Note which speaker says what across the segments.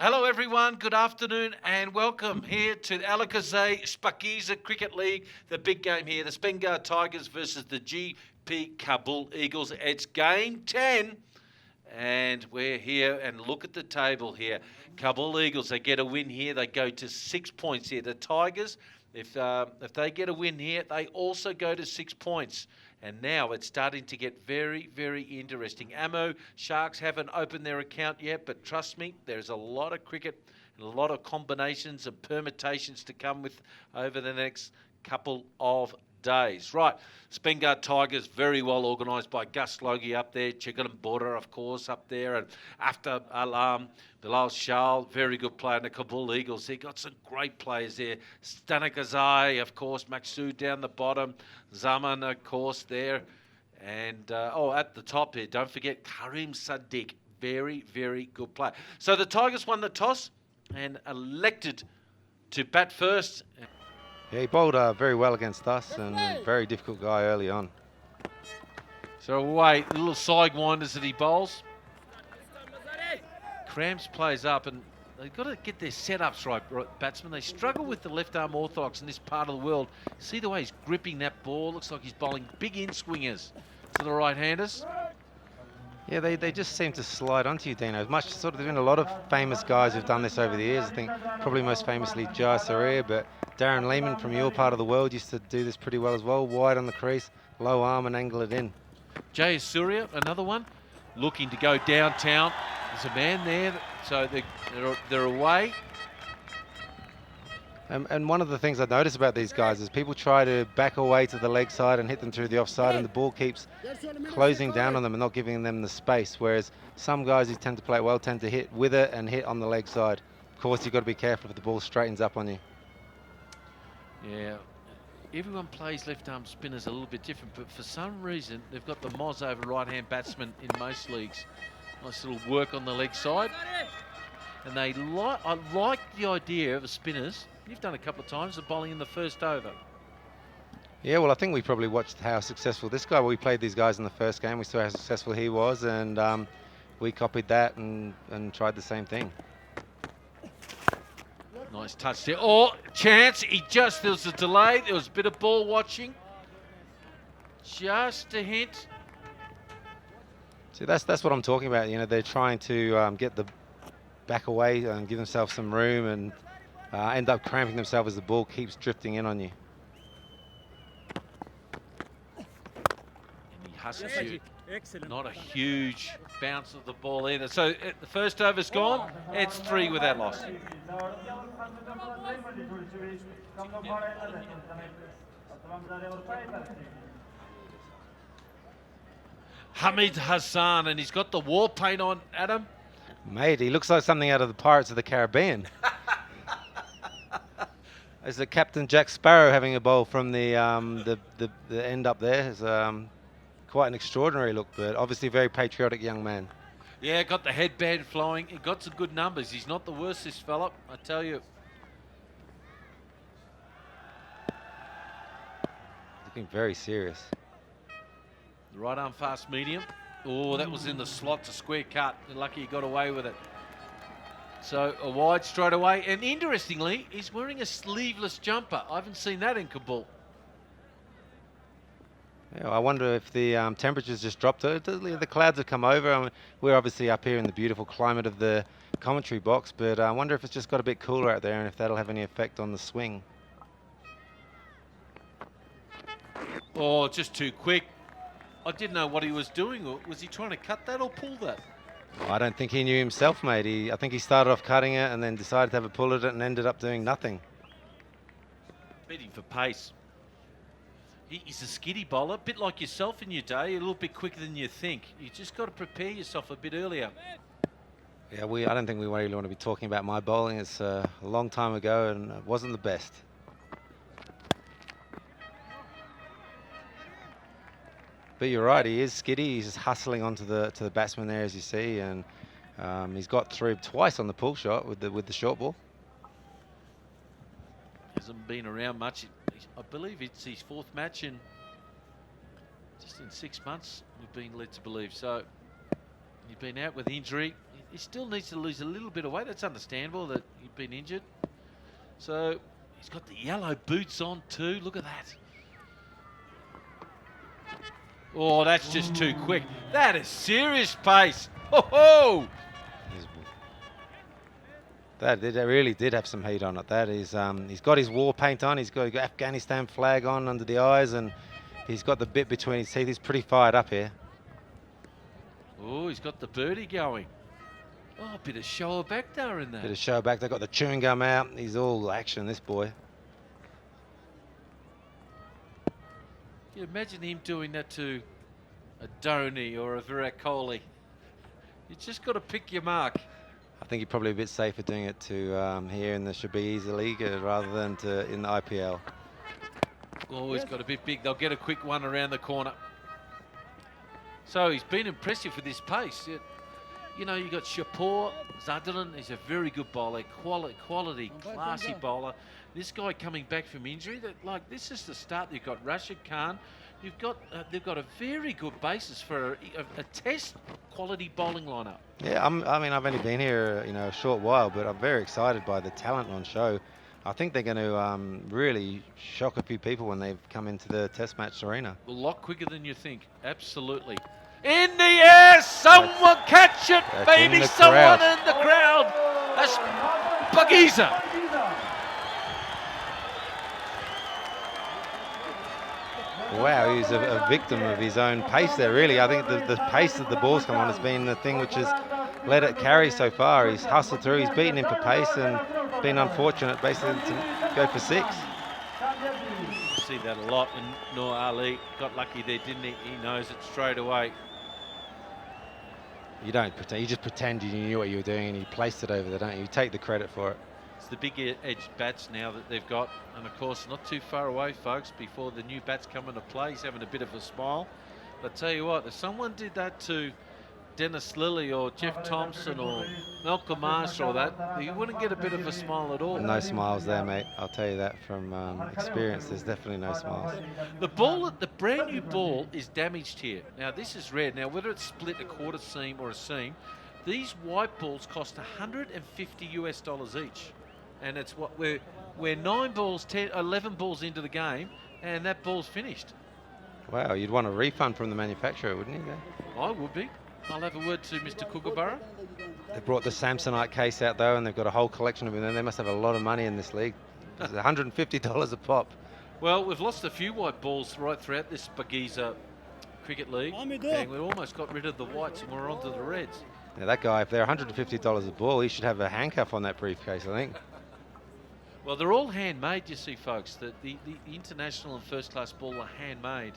Speaker 1: Hello everyone, good afternoon and welcome here to the Shpageeza Cricket League, the big game here, the Speen Ghar Tigers versus the GP Kabul Eagles. It's game 10 and we're here and look at the table here. Kabul Eagles, they get a win here, they go to 6 points here. The Tigers, if they get a win here, they also go to 6 points. And now it's starting to get very, very interesting. Ammo Sharks haven't opened their account yet, but trust me, there's a lot of cricket and a lot of combinations and permutations to come with over the next couple of days. Right, Speen Ghar Tigers, very well organised by Gus Logie up there. Chicken and Border, of course, up there. And after Alam, Bilal Shal, very good player. And the Kabul Eagles, they got some great players there. Stanagazai, of course, Maksud down the bottom. Zaman, of course, there. And, at the top here, don't forget Karim Sadiq. Very, very good player. So the Tigers won the toss and elected to bat first.
Speaker 2: Yeah, he bowled very well against us and a very difficult guy early on.
Speaker 1: So away, the little side winders that he bowls. Cramps plays up and they've got to get their setups right, batsmen. They struggle with the left arm orthodox in this part of the world. See the way he's gripping that ball? Looks like he's bowling big in-swingers to the right-handers.
Speaker 2: Yeah, they just seem to slide onto you, Dino. There's been a lot of famous guys who've done this over the years. I think probably most famously Jai Sarir, but Darren Lehman from your part of the world used to do this pretty well as well. Wide on the crease, low arm and angle it in.
Speaker 1: Jay Surya, another one, looking to go downtown. There's a man there, so they're away.
Speaker 2: And one of the things I notice about these guys is people try to back away to the leg side and hit them through the offside, and the ball keeps closing down on them and not giving them the space, whereas some guys who tend to play it well tend to hit with it and hit on the leg side. Of course, you've got to be careful if the ball straightens up on you.
Speaker 1: Yeah, everyone plays left-arm spinners a little bit different, but for some reason, they've got the Moz over right-hand batsman in most leagues. Nice little work on the leg side. And I like the idea of the spinners. You've done a couple of times, the bowling in the first over.
Speaker 2: Yeah, well, I think we probably watched how successful this guy, we played these guys in the first game, we saw how successful he was, and we copied that and tried the same thing.
Speaker 1: Nice touch there. Oh, chance. There was a delay. There was a bit of ball watching. Just a hint.
Speaker 2: See, that's what I'm talking about. You know, they're trying to get the back away and give themselves some room and end up cramping themselves as the ball keeps drifting in on you.
Speaker 1: And he hustles you. Excellent. Not a huge bounce of the ball either. So the first over's gone. It's 3 without loss. Hamid Hassan, and he's got the war paint on, Adam.
Speaker 2: Mate, he looks like something out of the Pirates of the Caribbean. Is the Captain Jack Sparrow having a bowl from the end up there? Is quite an extraordinary look, but obviously a very patriotic young man.
Speaker 1: Yeah, got the headband flowing. He got some good numbers. He's not the worst, this fella, I tell you.
Speaker 2: Looking very serious.
Speaker 1: The right arm fast medium. Oh, that was in the slot to square cut. You're lucky he got away with it. So a wide straight away. And interestingly, he's wearing a sleeveless jumper. I haven't seen that in Kabul.
Speaker 2: Yeah, I wonder if the temperatures just dropped. The clouds have come over. I mean, we're obviously up here in the beautiful climate of the commentary box, but I wonder if it's just got a bit cooler out there and if that'll have any effect on the swing.
Speaker 1: Oh, just too quick. I didn't know what he was doing. Was he trying to cut that or pull that?
Speaker 2: I don't think he knew himself, mate. I think he started off cutting it and then decided to have a pull at it and ended up doing nothing.
Speaker 1: Beating for pace. He's a skiddy bowler, a bit like yourself in your day, a little bit quicker than you think. You just got to prepare yourself a bit earlier.
Speaker 2: Yeah, I don't think we really want to be talking about my bowling. It's a long time ago and it wasn't the best. But you're right, he is skiddy. He's just hustling onto the batsman there, as you see, and he's got through twice on the pull shot with the short ball.
Speaker 1: Hasn't been around much. I believe it's his 4th match in 6 months, we've been led to believe. So he's been out with injury. he still needs to lose a little bit of weight. That's understandable that he's been injured. So he's got the yellow boots on too. Look at that. Oh, that's just too quick. That is serious pace. Ho-ho!
Speaker 2: That really did have some heat on it. That is, he's got his war paint on. He's got Afghanistan flag on under the eyes, and he's got the bit between his teeth. He's pretty fired up here.
Speaker 1: Oh, he's got the birdie going. Oh, a bit of show back there in there.
Speaker 2: Bit of show back. They've got the chewing gum out. He's all action, this boy.
Speaker 1: Can you imagine him doing that to a Dhoni or a Virat Kohli? You just got to pick your mark.
Speaker 2: I think you're probably a bit safer doing it to here in the Shpageeza League rather than in the IPL.
Speaker 1: Oh, he's got a bit big. They'll get a quick one around the corner. So he's been impressive with his pace. You know, you got Shapur, Zadran, he's a very good bowler, quality, classy bowler. This guy coming back from injury, this is the start. You've got Rashid Khan. They've got a very good basis for a test quality bowling lineup.
Speaker 2: Yeah, I mean, I've only been here, a short while, but I'm very excited by the talent on show. I think they're going to really shock a few people when they come into the test match arena.
Speaker 1: A lot quicker than you think, absolutely. In the air, someone catch it, maybe someone in the crowd. That's Shpageeza.
Speaker 2: Wow, he's a victim of his own pace there, really. I think the pace that the ball's come on has been the thing which has let it carry so far. He's hustled through, he's beaten him for pace and been unfortunate basically to go for 6.
Speaker 1: You see that a lot, and Noor Ali got lucky there, didn't he? He knows it straight away.
Speaker 2: You don't pretend, you just pretend you knew what you were doing and you placed it over there, don't you? You take the credit for it.
Speaker 1: It's the big edged bats now that they've got, and of course not too far away, folks, before the new bats come into play. He's having a bit of a smile. But I tell you what, if someone did that to Dennis Lilly or Jeff Thompson or Malcolm Marsh or that, you wouldn't get a bit of a smile at all.
Speaker 2: No smiles there, mate. I'll tell you that from experience. There's definitely no smiles.
Speaker 1: The brand new ball is damaged here. Now this is red. Now whether it's split a quarter seam or a seam, these white balls cost $150 each. And it's what we're 11 balls into the game, and that ball's finished.
Speaker 2: Wow, you'd want a refund from the manufacturer, wouldn't you?
Speaker 1: I would be. I'll have a word to Mr. Kookaburra.
Speaker 2: They brought the Samsonite case out though, and they've got a whole collection of them. They must have a lot of money in this league. It's $150 a pop.
Speaker 1: Well, we've lost a few white balls right throughout this Shpageeza Cricket League, and we almost got rid of the whites and we're onto the reds.
Speaker 2: Now that guy, if they're $150 a ball, he should have a handcuff on that briefcase, I think.
Speaker 1: Well, they're all handmade, you see, folks. The international and first-class ball are handmade.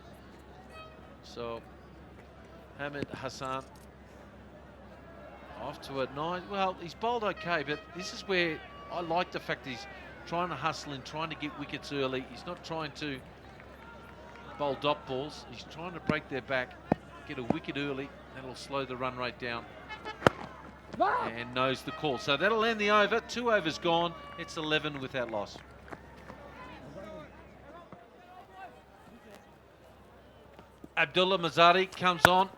Speaker 1: So, Hamid Hassan off to a 9. Well, he's bowled okay, but this is where I like the fact that he's trying to hustle and trying to get wickets early. He's not trying to bowl dot balls. He's trying to break their back, get a wicket early. That'll slow the run rate down. And knows the call. So that'll end the over. 2 overs gone. It's 11 without loss. Abdullah Mazari comes on.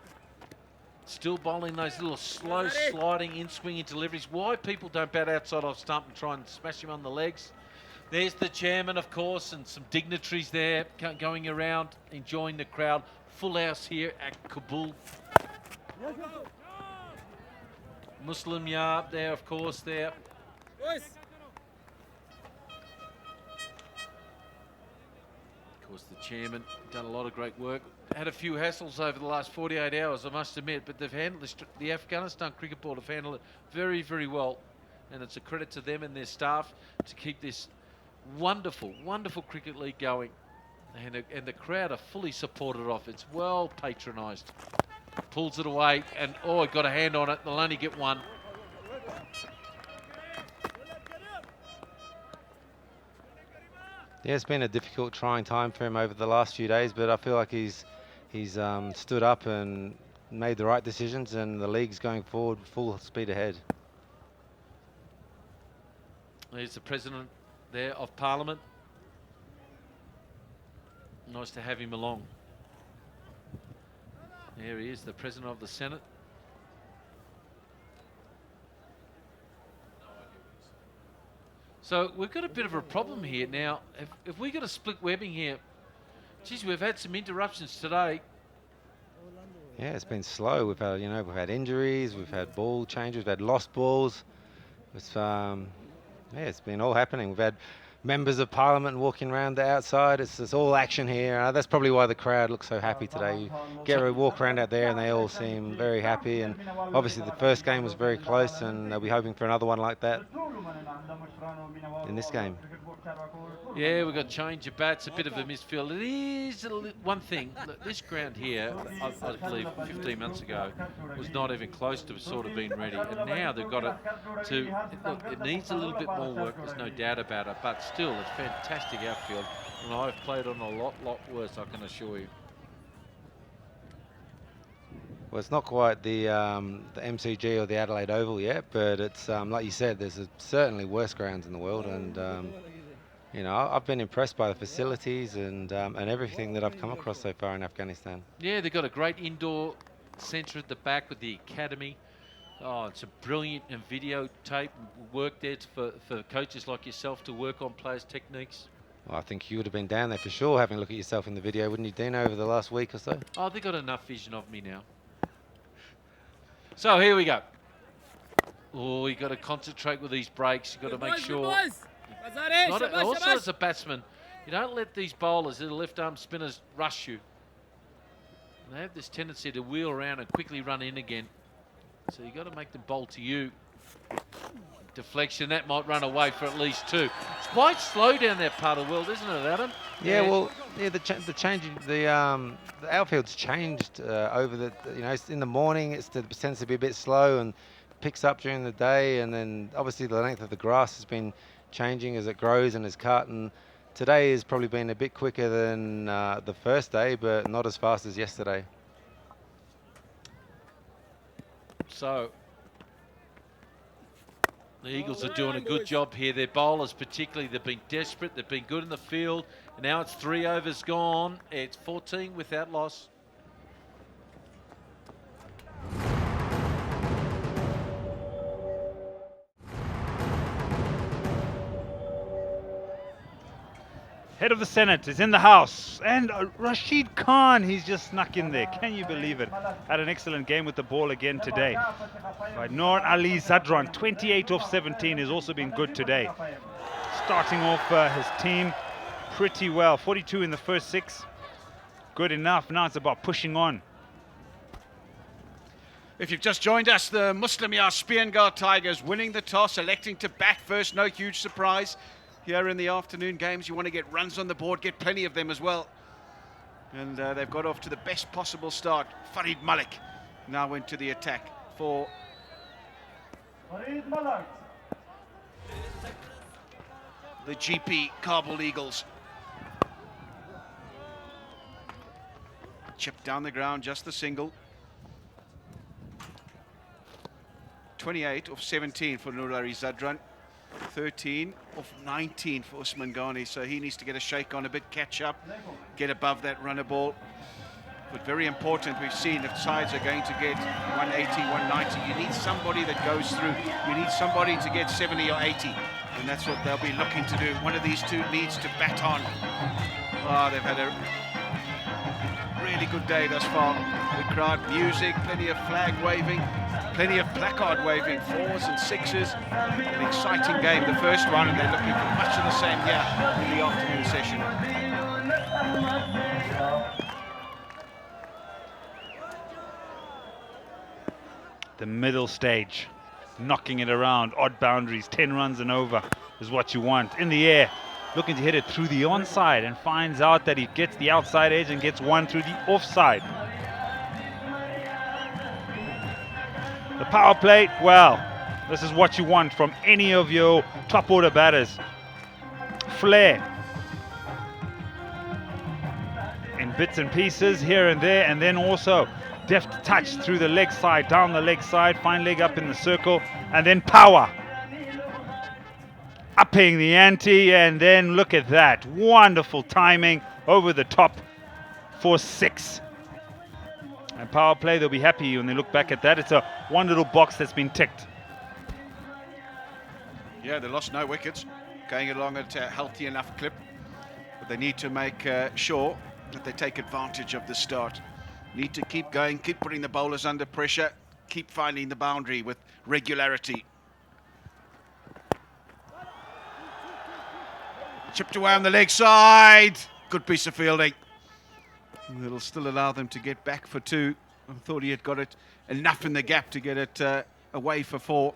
Speaker 1: Still bowling those little slow sliding in swinging deliveries. Why people don't bat outside off stump and try and smash him on the legs. There's the chairman, of course, and some dignitaries there going around, enjoying the crowd. Full house here at Kabul. Muslim Yard there, of course, there. Of course, the chairman done a lot of great work. Had a few hassles over the last 48 hours, I must admit, but they've handled the Afghanistan Cricket Board have handled it very, very well. And it's a credit to them and their staff to keep this wonderful, wonderful cricket league going. And the crowd are fully supported off. It's well patronised. Pulls it away, and oh, got a hand on it. They'll only get one.
Speaker 2: Yeah, it's been a difficult, trying time for him over the last few days, but I feel like he's stood up and made the right decisions, and the league's going forward full speed ahead.
Speaker 1: There's the President there of Parliament. Nice to have him along. There he is, the President of the Senate. So we've got a bit of a problem here now. If we got a split webbing here, geez, we've had some interruptions today.
Speaker 2: Yeah, it's been slow. We've had, we've had injuries, we've had ball changes, we've had lost balls. It's yeah, it's been all happening. We've had members of parliament walking around the outside. It's all action here. That's probably why the crowd looks so happy today. You get a walk around out there and they all seem very happy. And obviously the first game was very close, and they'll be hoping for another one like that in this game.
Speaker 1: Yeah, we've got change of bats, a bit of a misfield. It is one thing. Look, this ground here, I believe 15 months ago, was not even close to sort of being ready. And now they've got it to, look, it needs a little bit more work, there's no doubt about it. But still, it's fantastic outfield. And I've played on a lot worse, I can assure you.
Speaker 2: Well, it's not quite the MCG or the Adelaide Oval yet, but it's like you said, there's certainly worse grounds in the world, and I've been impressed by the facilities and everything that I've come across so far in Afghanistan.
Speaker 1: Yeah, they've got a great indoor centre at the back with the academy. Oh, it's a brilliant and videotape work there for coaches like yourself to work on players' techniques.
Speaker 2: Well, I think you would have been down there for sure, having a look at yourself in the video, wouldn't you, Dino, over the last week or so?
Speaker 1: Oh, they've got enough vision of me now. So here we go. Oh, you got to concentrate with these breaks. You got to make sure. Also, as a batsman, you don't let these bowlers, the left-arm spinners, rush you. They have this tendency to wheel around and quickly run in again. So you got to make them bowl to you. Deflection, that might run away for at least two. It's quite slow down that part of the world, isn't it, Adam?
Speaker 2: Yeah, well, yeah, the outfield's changed over the, in the morning it tends to be a bit slow and picks up during the day, and then obviously the length of the grass has been changing as it grows and is cut, and today has probably been a bit quicker than the first day, but not as fast as yesterday.
Speaker 1: So the Eagles are doing a good job here. Their bowlers particularly, they've been desperate, they've been good in the field, and now it's 3 overs gone. It's 14 without loss.
Speaker 3: Head of the Senate is in the house, and Rashid Khan, he's just snuck in there. Can you believe it? Had an excellent game with the ball again today. By Noor Ali Zadran, 28 off 17, has also been good today. Starting off his team pretty well. 42 in the first 6. Good enough. Now it's about pushing on.
Speaker 4: If you've just joined us, the Muslimiyah Speen Ghar Tigers winning the toss, electing to bat first. No huge surprise. Here in the afternoon games, you want to get runs on the board, get plenty of them as well. And they've got off to the best possible start. Farid Malik now went to the attack for the GP Kabul Eagles. Chipped down the ground, just the single. 28 of 17 for Noor Ali Zadran. 13 of 19 for Usman Ghani, so he needs to get a shake on, a bit catch up, get above that runner ball. But very important, we've seen if sides are going to get 180, 190, you need somebody that goes through. You need somebody to get 70 or 80, and that's what they'll be looking to do. One of these two needs to bat on. Oh, they've had a really good day thus far. The crowd, music, plenty of flag waving, plenty of placard waving, 4s and 6s. An exciting game, the first one, and they're looking for much of the same here in the afternoon session.
Speaker 3: The middle stage, knocking it around, odd boundaries, 10 runs and over is what you want. In the air, looking to hit it through the onside, and finds out that he gets the outside edge and gets one through the offside. The power play, well, this is what you want from any of your top order batters. Flair in bits and pieces here and there, and then also deft touch through the leg side, down the leg side, fine leg up in the circle, and then power. Upping the ante, and then look at that. Wonderful timing over the top for 6. And power play, they'll be happy when they look back at that. It's a one little box that's been ticked.
Speaker 4: Yeah, they lost no wickets. going along at a healthy enough clip. But they need to make sure that they take advantage of the start. Need to keep going, keep putting the bowlers under pressure, keep finding the boundary with regularity. Chipped away on the leg side. Good piece of fielding. It'll still allow them to get back for 2. I thought he had got it enough in the gap to get it away for 4.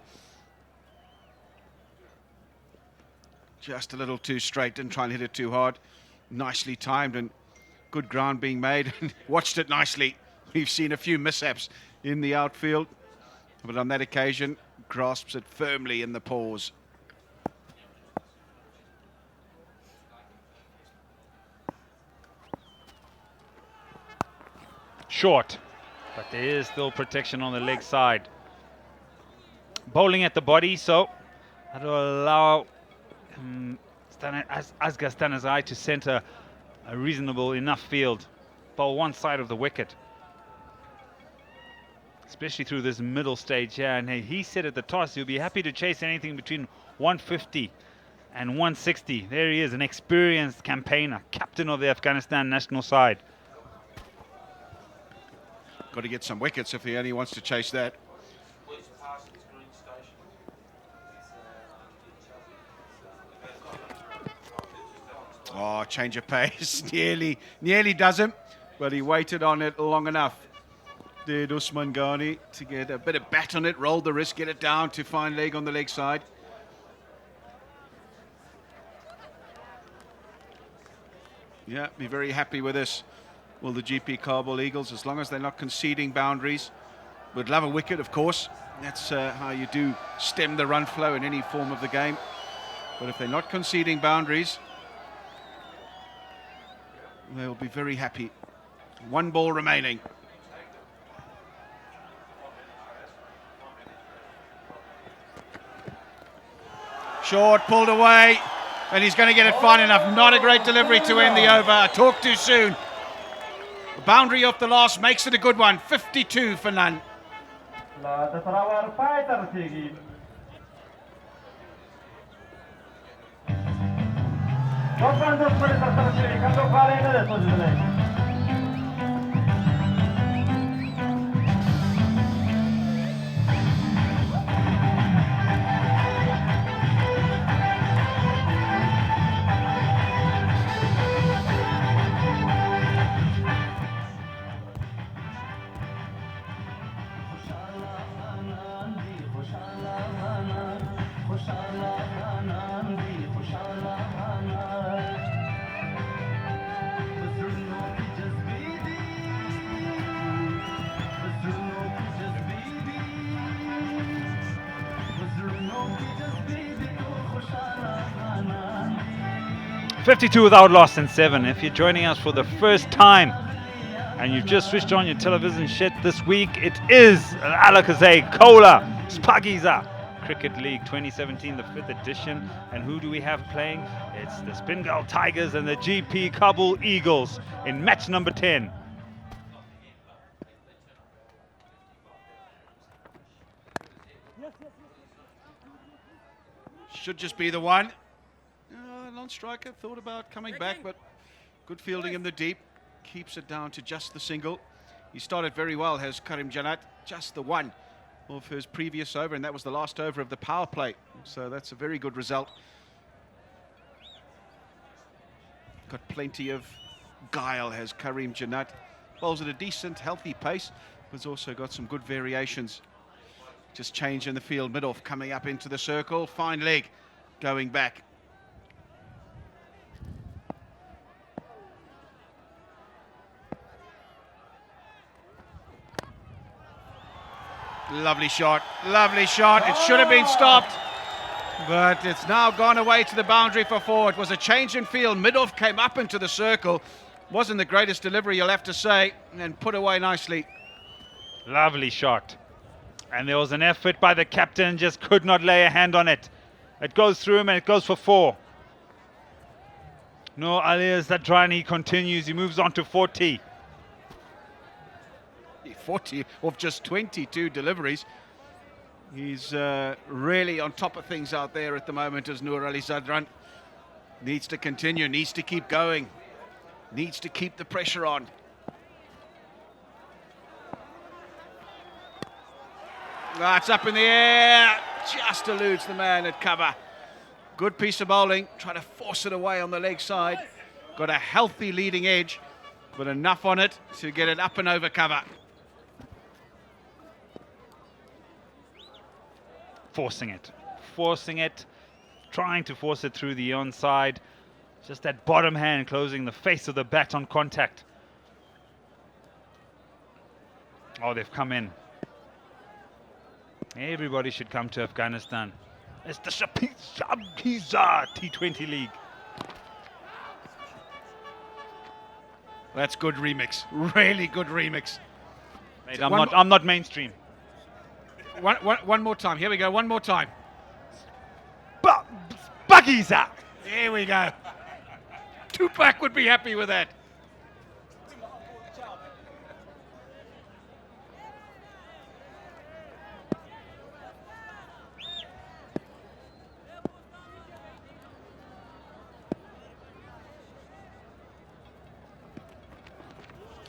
Speaker 4: Just a little too straight, didn't try and hit it too hard. Nicely timed and good ground being made. Watched it nicely. We've seen a few mishaps in the outfield, but on that occasion, grasps it firmly in the paws.
Speaker 3: Short, but there is still protection on the leg side. Bowling at the body, so that will allow Asghar Stanazai to centre a reasonable enough field. Bowl one side of the wicket, especially through this middle stage here. And he said at the toss he'll be happy to chase anything between 150 and 160. There he is, an experienced campaigner, captain of the Afghanistan national side.
Speaker 4: Got to get some wickets if he only wants to chase that. Oh, change of pace. nearly does him, but he waited on it long enough. Did Usman Ghani to get a bit of bat on it, roll the wrist, get it down to fine leg on the leg side. Yeah, be very happy with this. Well, the GP Kabul Eagles, as long as they're not conceding boundaries. Would love a wicket, of course. That's how you do stem the run flow in any form of the game. But if they're not conceding boundaries, they'll be very happy. 1 ball remaining. Short, pulled away, and he's going to get it fine enough. Not a great delivery to end the over. A talk too soon. The boundary off the last makes it a good one. 52 for none.
Speaker 3: .52 without loss and 7. If you're joining us for the first time and you've just switched on your television set this week, it is an Alakazay Kola Shpageeza Cricket League 2017, the 5th edition. And who do we have playing? It's the Speen Ghar Tigers and the GP Kabul Eagles in match number 10.
Speaker 4: Should just be the one. Non-striker thought about coming back, but good fielding in the deep. Keeps it down to just the single. He started very well, has Karim Janat, just the one of his previous over, and that was the last over of the power play. So that's a very good result. Got plenty of guile, has Karim Janat. Bowls at a decent, healthy pace, but has also got some good variations. Just change in the field, mid-off coming up into the circle. Fine leg going back. Lovely shot, lovely shot. It should have been stopped, but it's now gone away to the boundary for 4. It was a change in field. Mid-off came up into the circle. Wasn't the greatest delivery, you'll have to say, and put away nicely.
Speaker 3: Lovely shot. And there was an effort by the captain, just could not lay a hand on it. It goes through him and it goes for 4. No, Alias Zadrani continues. He moves on to 40.
Speaker 4: 40 of just 22 deliveries. He's really on top of things out there at the moment as Nur Ali Zadran. Needs to continue, needs to keep going, needs to keep the pressure on. It's up in the air, just eludes the man at cover. Good piece of bowling, trying to force it away on the leg side. Got a healthy leading edge, but enough on it to get it up and over cover.
Speaker 3: Forcing it, trying to force it through the onside. Just that bottom hand closing the face of the bat on contact. Oh, they've come in. Everybody should come to Afghanistan. It's the Shpageeza T20 League.
Speaker 4: That's good remix, really good remix.
Speaker 3: Mate, I'm not mainstream.
Speaker 4: One more time, here we go, one more time.
Speaker 3: Shpageeza!
Speaker 4: Here we go. Tupac would be happy with that.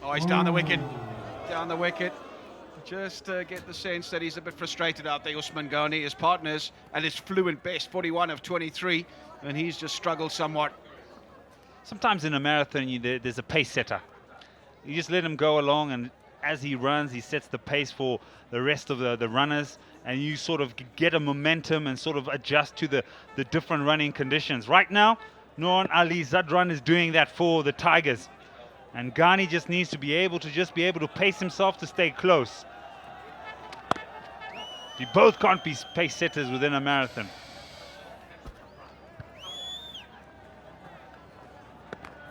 Speaker 4: Oh, he's down the wicket. Down the wicket. Just get the sense that he's a bit frustrated out there, Usman Ghani. His partners at his fluent best, 41 of 23, and he's just struggled somewhat.
Speaker 3: Sometimes in a marathon, there's a pace setter. You just let him go along, and as he runs, he sets the pace for the rest of the runners, and you sort of get a momentum and sort of adjust to the different running conditions. Right now, Nur Ali Zadran is doing that for the Tigers. And Ghani just needs to be able to pace himself to stay close. You both can't be pace setters within a marathon.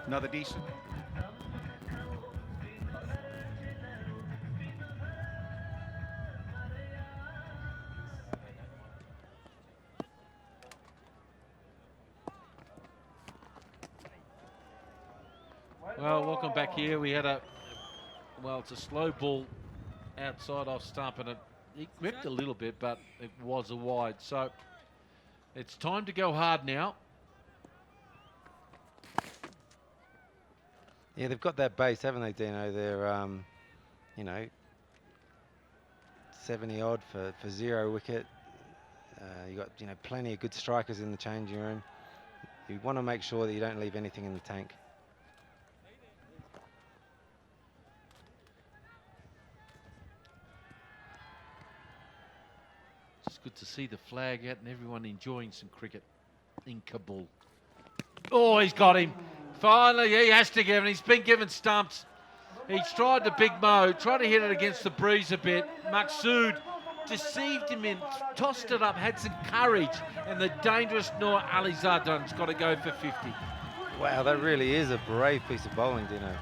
Speaker 4: Another decent.
Speaker 1: Well, welcome back here. We had it's a slow ball outside off stump, and it gripped a little bit, but it was a wide. So it's time to go hard now.
Speaker 2: Yeah, they've got that base, haven't they, Dino? They're, 70 odd for 0 wicket. You got, plenty of good strikers in the changing room. You want to make sure that you don't leave anything in the tank.
Speaker 1: It's good to see the flag out and everyone enjoying some cricket in Kabul. Oh, he's got him. Finally, he has to give him. He's been given stumps. He's tried the big Mo, tried to hit it against the breeze a bit. Maqsood deceived him in, tossed it up, had some courage, and the dangerous Nur Ali Zadran's got to go for 50.
Speaker 2: Wow, that really is a brave piece of bowling, Dino.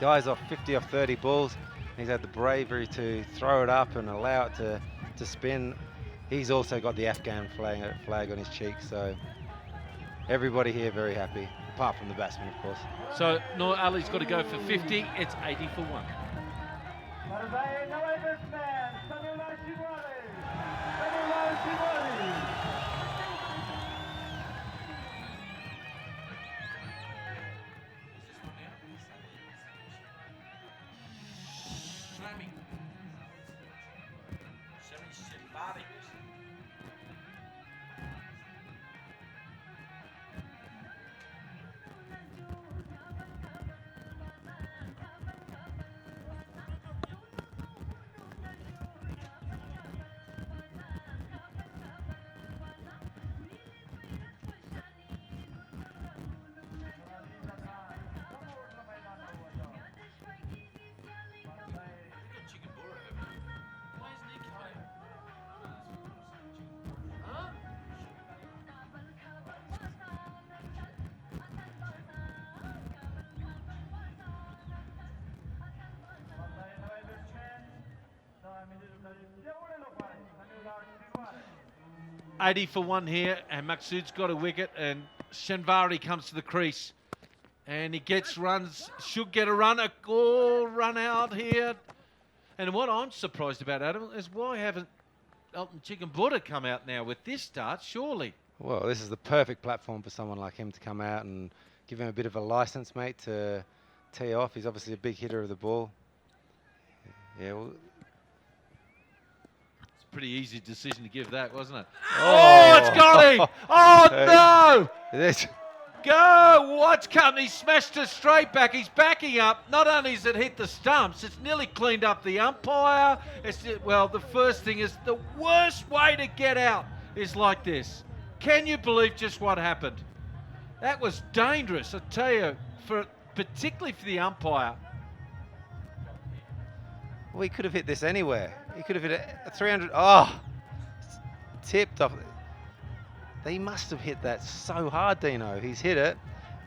Speaker 2: Guy's off 50 off 30 balls. He's had the bravery to throw it up and allow it to spin. He's also got the Afghan flag on his cheek, so everybody here very happy, apart from the batsman, of course.
Speaker 1: So Nur Ali's got to go for 50. It's 80 for 1. $80 for 1 here, and Maqsood's got a wicket, and Shanvari comes to the crease, and he gets runs, should get a run, run out here. And what I'm surprised about, Adam, is why haven't Elton Chicken Buddha come out now with this start, surely.
Speaker 2: Well, this is the perfect platform for someone like him to come out and give him a bit of a license, mate, to tee off. He's obviously a big hitter of the ball. Yeah, well,
Speaker 1: it's a pretty easy decision to give that, wasn't it? Oh, it's got him! Oh, no! Go! What's coming? He smashed it straight back. He's backing up. Not only has it hit the stumps, it's nearly cleaned up the umpire. Well, the first thing is the worst way to get out is like this. Can you believe just what happened? That was dangerous, I tell you, particularly for the umpire.
Speaker 2: well, he could have hit this anywhere. He could have hit a 300. Oh, tipped off. He must have hit that so hard, Dino. He's hit it,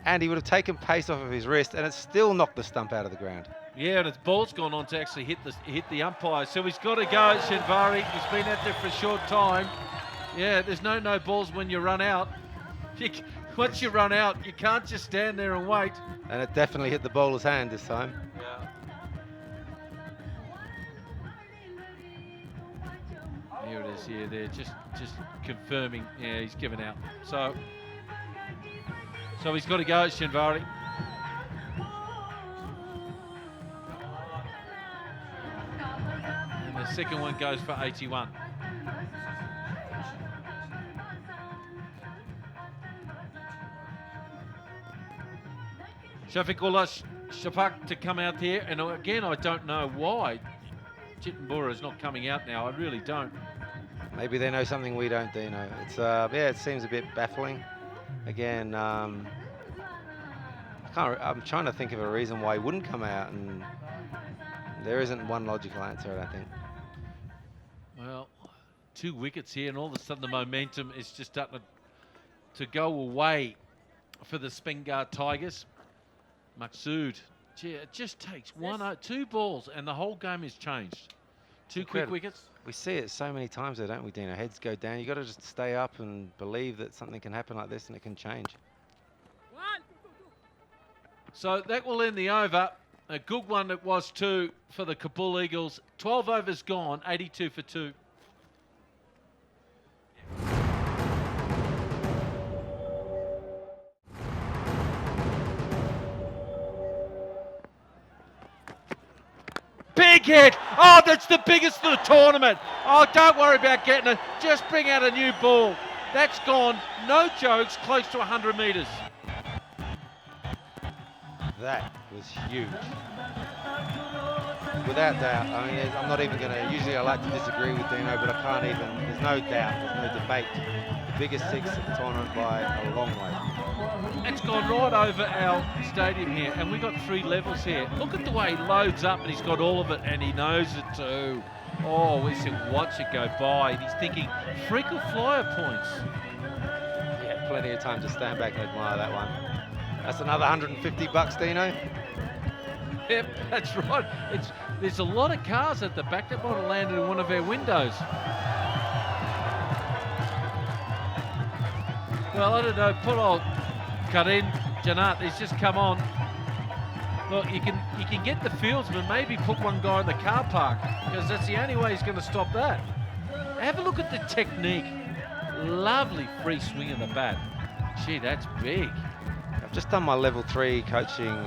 Speaker 2: and he would have taken pace off of his wrist, and it still knocked the stump out of the ground.
Speaker 1: Yeah, and his ball's gone on to actually hit the umpire. So he's got to go, Shinvari. He's been out there for a short time. Yeah, there's no balls when you run out. Once you run out, you can't just stand there and wait.
Speaker 2: And it definitely hit the bowler's hand this time.
Speaker 1: Yeah. Here it is. Here, they're just confirming. Yeah, he's given out. So he's got to go, Shinvari. And the second one goes for 81. Shafiqullah Shafak to come out there, and again, I don't know why Chittenborough is not coming out now. I really don't.
Speaker 2: Maybe they know something we don't, Dino. It's yeah, it seems a bit baffling. Again, I'm trying to think of a reason why he wouldn't come out, and there isn't one logical answer, I don't think.
Speaker 1: Well, 2 wickets here, and all of a sudden the momentum is just starting to go away for the Speen Ghar Tigers. Maqsood, gee, it just takes 2 balls and the whole game has changed. 2 quick wickets.
Speaker 2: We see it so many times though, don't we, Dino? Heads go down. You got to just stay up and believe that something can happen like this and it can change.
Speaker 1: So that will end the over. A good one it was too for the Kabul Eagles. 12 overs gone, 82 for 2. Big hit! Oh, that's the biggest of the tournament. Oh, don't worry about getting it. Just bring out a new ball. That's gone, no jokes, close to 100 metres.
Speaker 2: That was huge. Without doubt. I mean, I'm not even going to, usually I like to disagree with Dino, but I can't even, there's no doubt, there's no debate. The biggest 6 of the tournament by a long way.
Speaker 1: It's gone right over our stadium here, and we've got 3 levels here. Look at the way he loads up, and he's got all of it, and he knows it too. Oh, we should watch it go by, and he's thinking frequent flyer points.
Speaker 2: Yeah, plenty of time to stand back and admire that one. That's another $150, Dino.
Speaker 1: Yep, that's right. There's a lot of cars at the back that might have landed in one of our windows. Well, I don't know, poor old Karim Janat, he's just come on. Look, you can get the fieldsman, maybe put one guy in the car park, because that's the only way he's going to stop that. Have a look at the technique. Lovely free swing of the bat. Gee, that's big.
Speaker 2: I've just done my level 3 coaching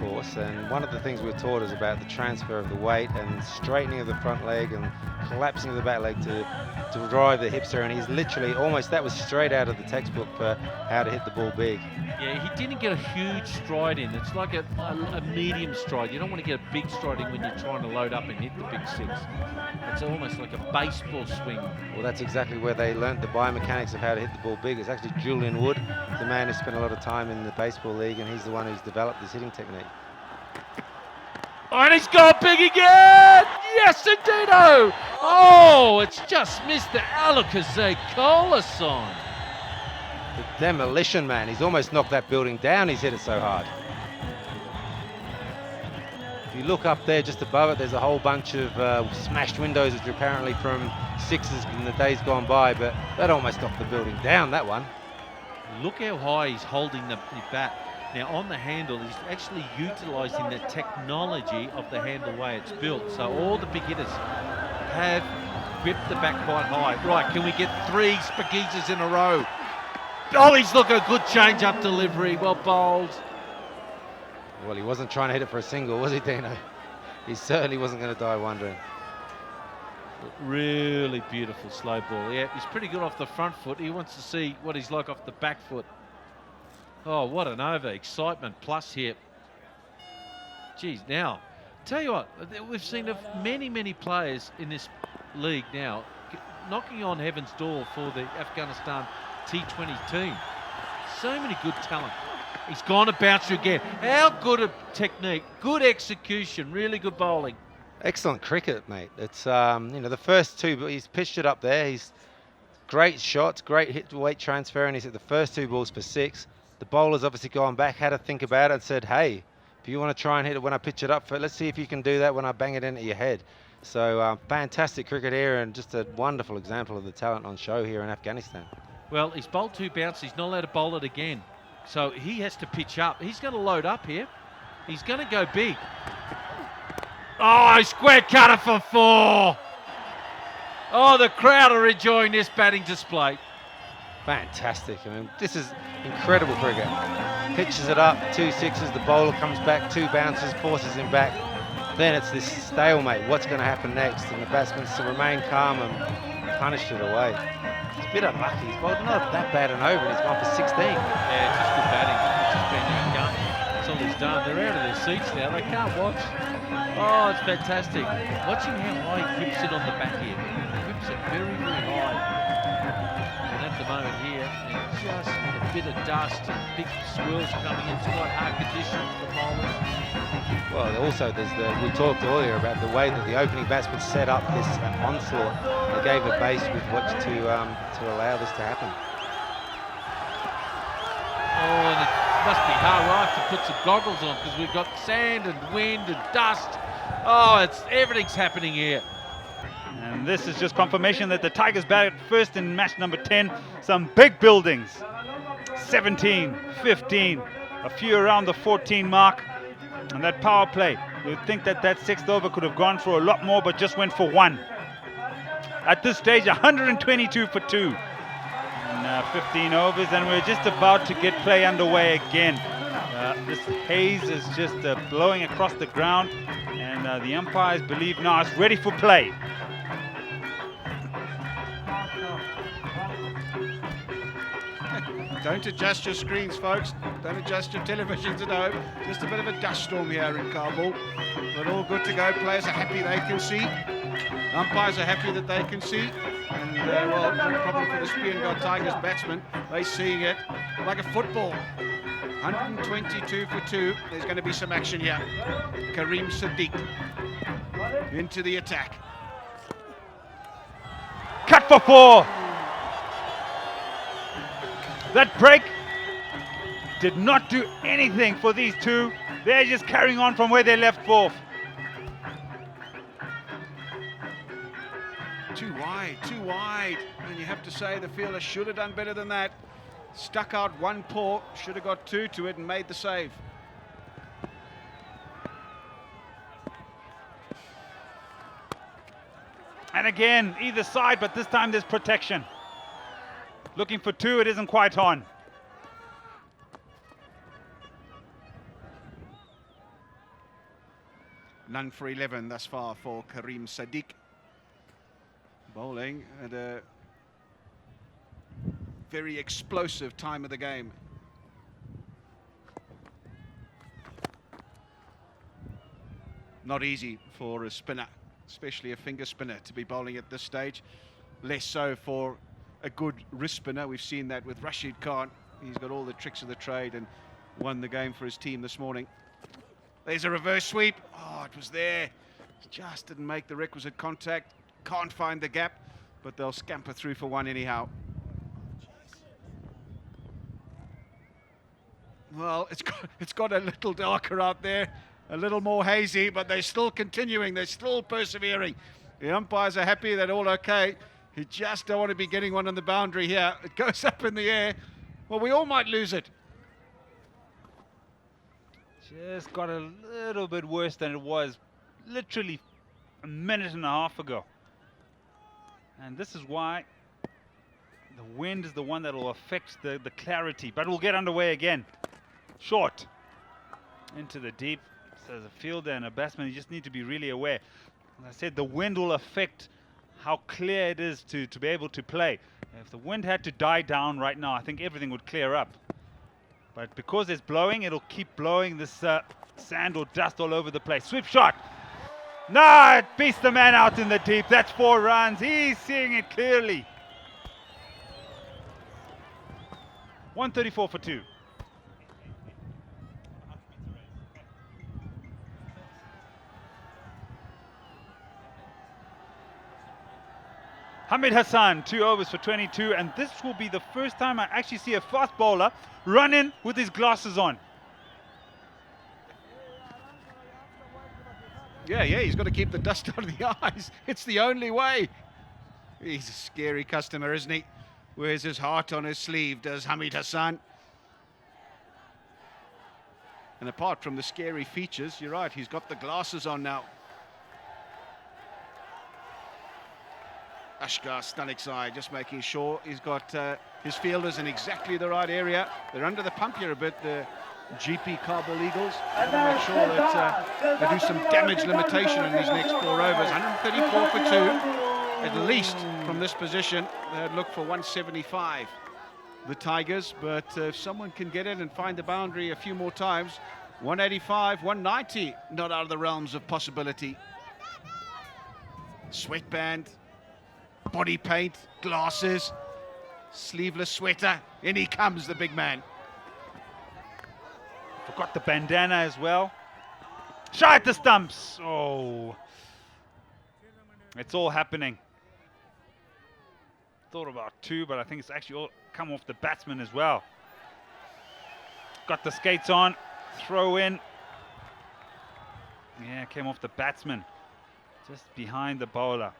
Speaker 2: course, and one of the things we were taught is about the transfer of the weight and straightening of the front leg and collapsing of the back leg to drive the hipster, and he's literally almost, that was straight out of the textbook for how to hit the ball big.
Speaker 1: Yeah, he didn't get a huge stride in. It's like a medium stride. You don't want to get a big stride in when you're trying to load up and hit the big 6. It's almost like a baseball swing.
Speaker 2: Well, that's exactly where they learnt the biomechanics of how to hit the ball big. It's actually Julian Wood, the man who spent a lot of time in the baseball league, and he's the one who's developed this hitting technique.
Speaker 1: Oh, and he's gone big again! Yes, indeed! Oh, it's just Mr. Alakaze Colason.
Speaker 2: The demolition man. He's almost knocked that building down. He's hit it so hard. If you look up there just above it, there's a whole bunch of smashed windows, which are apparently from 6s in the days gone by, but that almost knocked the building down, that one.
Speaker 1: Look how high he's holding the bat. Now on the handle, he's actually utilising the technology of the handle way it's built. So all the big hitters have whipped the bat quite high. Right, can we get 3 Shpageezas in a row? Oh, he's looking a good change-up delivery. Well bowled.
Speaker 2: Well, he wasn't trying to hit it for a single, was he, Dino? He certainly wasn't going to die wondering.
Speaker 1: Really beautiful slow ball. Yeah, he's pretty good off the front foot. He wants to see what he's like off the back foot. Oh, what an over. Excitement plus here. Geez, now, tell you what, we've seen of many players in this league now knocking on heaven's door for the Afghanistan T20 team. So many good talent. He's gone to bouncer again. How good a technique, good execution, really good bowling.
Speaker 2: Excellent cricket, mate. It's, you know, the first 2, but he's pitched it up there. He's great shots, great hit to weight transfer, and he's hit the first 2 balls for 6. The bowler's obviously gone back, had to think about it and said, hey, if you want to try and hit it when I pitch it up, let's see if you can do that when I bang it into your head. So fantastic cricket here, and just a wonderful example of the talent on show here in Afghanistan.
Speaker 1: Well, he's bowled 2 bounces. He's not allowed to bowl it again. So he has to pitch up. He's going to load up here. He's going to go big. Oh, square cutter for 4. Oh, the crowd are enjoying this batting display.
Speaker 2: Fantastic. I mean, this is incredible cricket. Pitches it up, 2 sixes, the bowler comes back, 2 bounces, forces him back. Then it's this stalemate. What's going to happen next? And the batsman's to remain calm and punished it away. It's a bit unlucky. He's bowled not that bad and over, and he's gone for 16.
Speaker 1: Yeah, it's just good batting. It's just been outgunned. That's all he's done. They're out of their seats now. They can't watch. Oh, it's fantastic. Watching how high he whips it on the back here. He whips it very high. And at the moment here, there's just a bit of dust and big swirls coming in. It's quite hard conditions for bowlers.
Speaker 2: Well, also we talked earlier about the way that the opening batsman set up this onslaught. They gave a base with what to allow this to happen.
Speaker 1: Oh, and it must be hard. We'll have to put some goggles on because we've got sand and wind and dust. Oh, everything's happening here.
Speaker 3: And this is just confirmation that the Tigers batted first in match number 10. Some big buildings. 17, 15, a few around the 14 mark. And that power play, you'd think that 6th over could have gone for a lot more, but just went for 1. At this stage, 122 for 2. And 15 overs, and we're just about to get play underway again. This haze is just blowing across the ground, and the umpires believe now it's ready for play.
Speaker 4: Don't adjust your screens, folks. Don't adjust your televisions at home. Just a bit of a dust storm here in Kabul. But all good to go. Players are happy they can see. Umpires are happy that they can see. And, well, no problem for the Speen Ghar Tigers batsmen. They're seeing it like a football. 122 for 2. There's going to be some action here. Karim Sadiq into the attack.
Speaker 3: Cut for 4. That break did not do anything for these two. They're just carrying on from where they left off.
Speaker 4: Too wide. And you have to say the fielder should have done better than that. Stuck out 1 paw, should have got 2 to it and made the save.
Speaker 3: And again, either side, but this time there's protection. Looking for 2, it isn't quite on.
Speaker 4: None for 11 thus far for Karim Sadiq. Bowling at a very explosive time of the game. Not easy for a spinner, especially a finger spinner, to be bowling at this stage. Less so for a good wrist spinner. We've seen that with Rashid Khan. He's got all the tricks of the trade and won the game for his team this morning. There's a reverse sweep. Oh, it was there. Just didn't make the requisite contact. Can't find the gap, but they'll scamper through for 1 anyhow. Well, it's got a little darker out there, a little more hazy, but they're still continuing. They're still persevering. The umpires are happy. They're all okay. You just don't want to be getting one on the boundary here. It goes up in the air. Well, we all might lose it.
Speaker 3: Just got a little bit worse than it was literally a minute and a half ago. And this is why the wind is the one that will affect the clarity. But we'll get underway again. Short. Into the deep. So as a fielder and a batsman, you just need to be really aware. As I said, the wind will affect how clear it is to be able to play. If the wind had to die down right now, I think everything would clear up. But because it's blowing, it'll keep blowing this sand or dust all over the place. Sweep shot. No, it beats the man out in the deep. That's 4 runs. He's seeing it clearly. 134 for 2. Hamid Hassan, 2 overs for 22, and this will be the first time I actually see a fast bowler run in with his glasses on.
Speaker 4: Yeah, he's got to keep the dust out of the eyes. It's the only way. He's a scary customer, isn't he? Wears his heart on his sleeve, does Hamid Hassan. And apart from the scary features, you're right, he's got the glasses on now. Ashgar Stanikzai just making sure he's got his fielders in exactly the right area. They're under the pump here a bit, the GP Kabul Eagles. Make sure that they do some damage limitation in these next 4 overs. 134 for 2, at least from this position. They'd look for 175, the Tigers, but if someone can get it and find the boundary a few more times, 185, 190, not out of the realms of possibility. Sweatband, body paint, glasses, sleeveless sweater, in he comes, the big man.
Speaker 3: Forgot the bandana as well. Shot at the stumps. Oh. It's all happening. Thought about 2, but I think it's actually all come off the batsman as well. Got the skates on. Throw in. Yeah, came off the batsman. Just behind the bowler.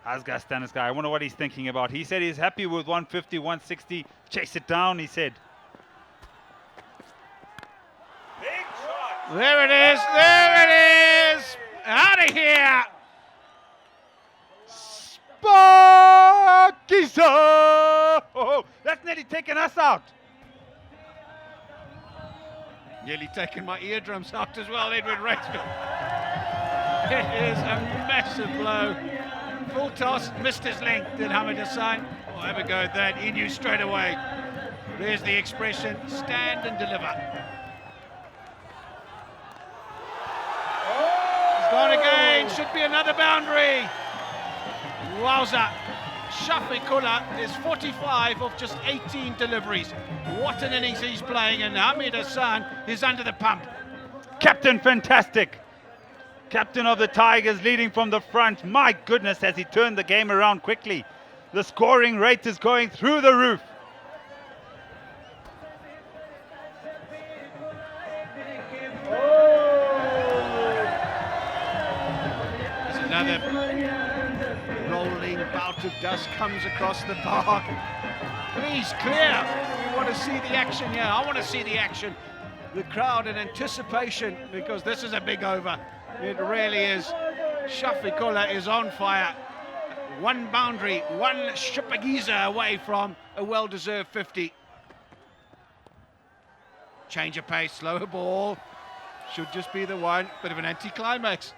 Speaker 3: Asghar Staniskai, I wonder what he's thinking about. He said he's happy with 150, 160. Chase it down, he said.
Speaker 4: There it is, there it is! Out of here!
Speaker 3: Spagheeza! Oh, that's nearly taken us out.
Speaker 4: Nearly taken my eardrums out as well, Edward Ratesfield. It is a massive blow. Full toss, missed his length, did Hamid Hassan. Oh, have a go at that, he knew straight away. There's the expression, stand and deliver. Gone again, should be another boundary. Wowza. Shafiqullah is 45 of just 18 deliveries. What an innings he's playing, and Hamid Hassan is under the pump.
Speaker 3: Captain fantastic. Captain of the Tigers leading from the front. My goodness, has he turned the game around quickly. The scoring rate is going through the roof.
Speaker 4: Another rolling bout of dust comes across the park. Please clear. We want to see the action here. I want to see the action. The crowd in anticipation, because this is a big over. It really is. Shafiqullah is on fire. 1 boundary, 1 Shpageeza away from a well-deserved 50. Change of pace, slower ball. Should just be the one. Bit of an anticlimax.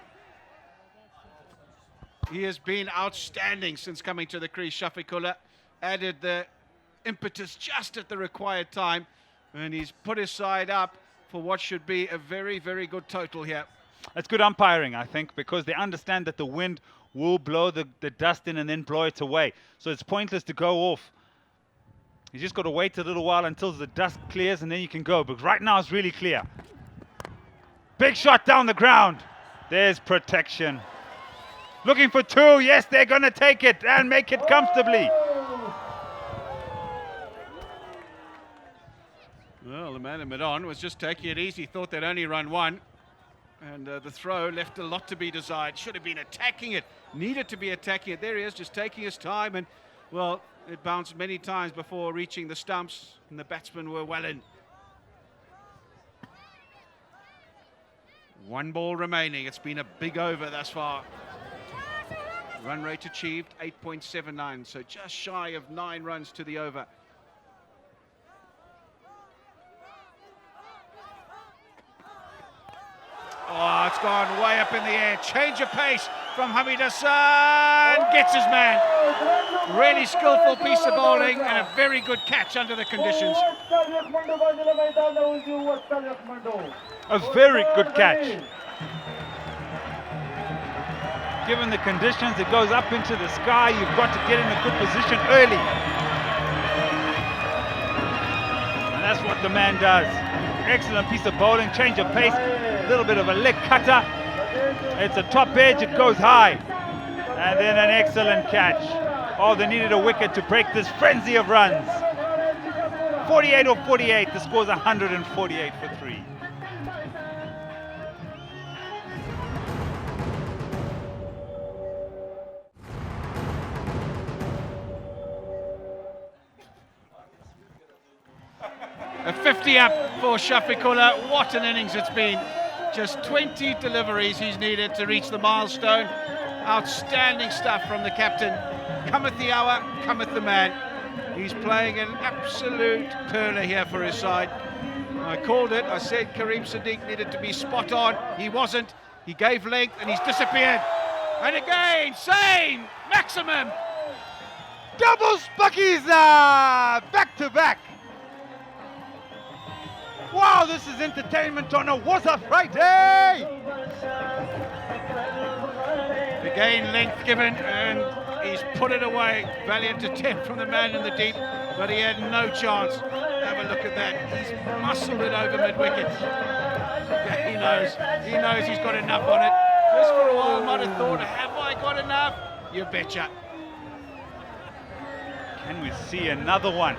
Speaker 4: He has been outstanding since coming to the crease. Shafiqullah added the impetus just at the required time, and he's put his side up for what should be a very, very good total here.
Speaker 3: It's good umpiring, I think, because they understand that the wind will blow the dust in and then blow it away. So it's pointless to go off. You just got to wait a little while until the dust clears and then you can go. But right now it's really clear. Big shot down the ground. There's protection. Looking for 2. Yes, they're going to take it and make it comfortably.
Speaker 4: Well, the man in mid-on was just taking it easy. Thought they'd only run 1. And the throw left a lot to be desired. Should have been attacking it. Needed to be attacking it. There he is, just taking his time. And, well, it bounced many times before reaching the stumps. And the batsmen were well in. 1 ball remaining. It's been a big over thus far. Run rate achieved, 8.79, so just shy of 9 runs to the over. Oh, it's gone way up in the air. Change of pace from Hamid Hassan. Gets his man. Really skillful piece of bowling and a very good catch under the conditions.
Speaker 3: A very good catch. Given the conditions, it goes up into the sky. You've got to get in a good position early. And that's what the man does. Excellent piece of bowling, change of pace, a little bit of a leg cutter. It's a top edge, it goes high. And then an excellent catch. Oh, they needed a wicket to break this frenzy of runs. 48 or 48, the score's 148 for 3.
Speaker 4: A 50 up for Shpageeza. What an innings it's been. Just 20 deliveries he's needed to reach the milestone. Outstanding stuff from the captain. Cometh the hour, cometh the man. He's playing an absolute perler here for his side. I called it. I said Karim Sadiq needed to be spot on. He wasn't. He gave length and he's disappeared. And again, same, maximum.
Speaker 3: Double Shpageeza! Back to back. Wow, this is entertainment on a What's a Friday!
Speaker 4: Again, length given, and he's put it away. Valiant attempt from the man in the deep, but he had no chance. Have a look at that. He's muscled it over mid-wicket. Yeah, he knows he's got enough on it. Just for a while, might have thought, have I got enough? You betcha.
Speaker 3: Can we see another one?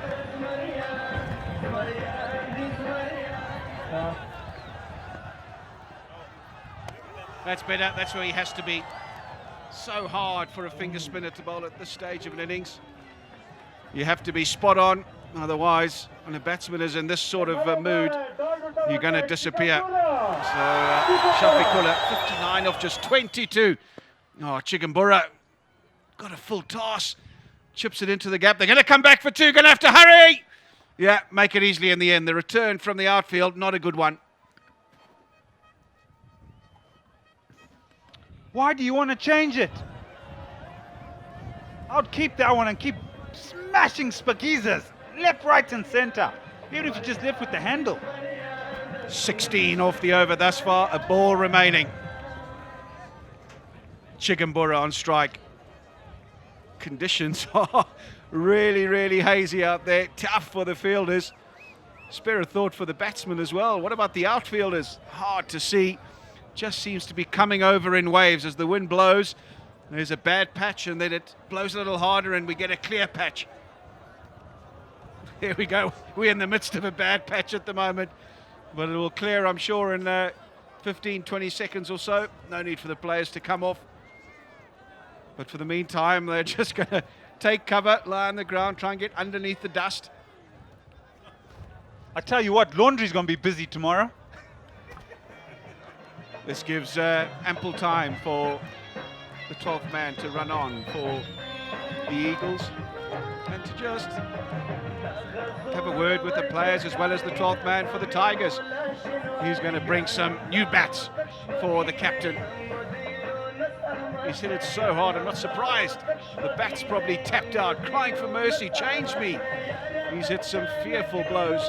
Speaker 4: That's better, that's where he has to be. So hard for a finger spinner to bowl at this stage of an innings. You have to be spot on, otherwise when a batsman is in this sort of mood, you're going to disappear. So Shpageeza, 59 off just 22. Oh, Chigumbura got a full toss, chips it into the gap. They're going to come back for 2, going to have to hurry. Yeah, make it easily in the end. The return from the outfield, not a good one.
Speaker 3: Why do you want to change it? I'd keep that one and keep smashing Shpageezas left, right and centre, even if you just left with the handle.
Speaker 4: 16 off the over thus far, a ball remaining. Chigumbura on strike. Conditions are really, really hazy out there. Tough for the fielders. Spare a thought for the batsmen as well. What about the outfielders? Hard to see. Just seems to be coming over in waves as the wind blows. There's a bad patch and then it blows a little harder and we get a clear patch. Here we go. We're in the midst of a bad patch at the moment, but it will clear, I'm sure, in 15, 20 seconds or so. No need for the players to come off. But for the meantime, they're just going to take cover, lie on the ground, try and get underneath the dust.
Speaker 3: I tell you what, laundry's going to be busy tomorrow.
Speaker 4: This gives ample time for the 12th man to run on for the Eagles and to just have a word with the players as well as the 12th man for the Tigers. He's going to bring some new bats for the captain. He's hit it so hard, I'm not surprised. The bat's probably tapped out, crying for mercy, change me. He's hit some fearful blows.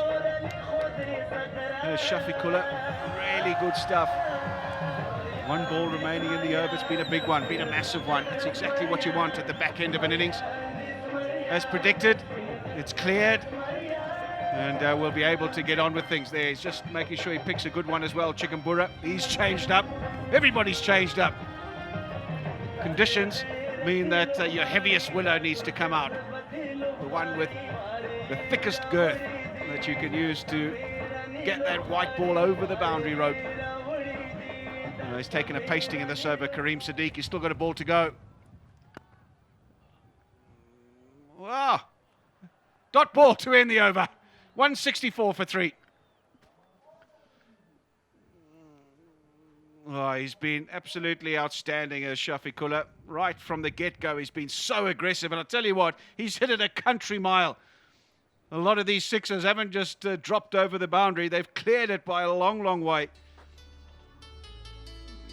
Speaker 4: There's Shpageeza, really good stuff. 1 ball remaining in the over. It's been a big one, been a massive one. It's exactly what you want at the back end of an innings. As predicted, it's cleared, and we'll be able to get on with things there. He's just making sure he picks a good one as well. Chigumbura, he's changed up. Everybody's changed up. Conditions mean that your heaviest willow needs to come out. The one with the thickest girth that you can use to get that white ball over the boundary rope. He's taken a pasting in this over. Karim Sadiq, he's still got a ball to go. Wow. Dot ball to end the over. 164 for 3. Oh, he's been absolutely outstanding as Shafiqullah. Right from the get-go, he's been so aggressive. And I'll tell you what, he's hit it a country mile. A lot of these sixers haven't just dropped over the boundary. They've cleared it by a long, long way.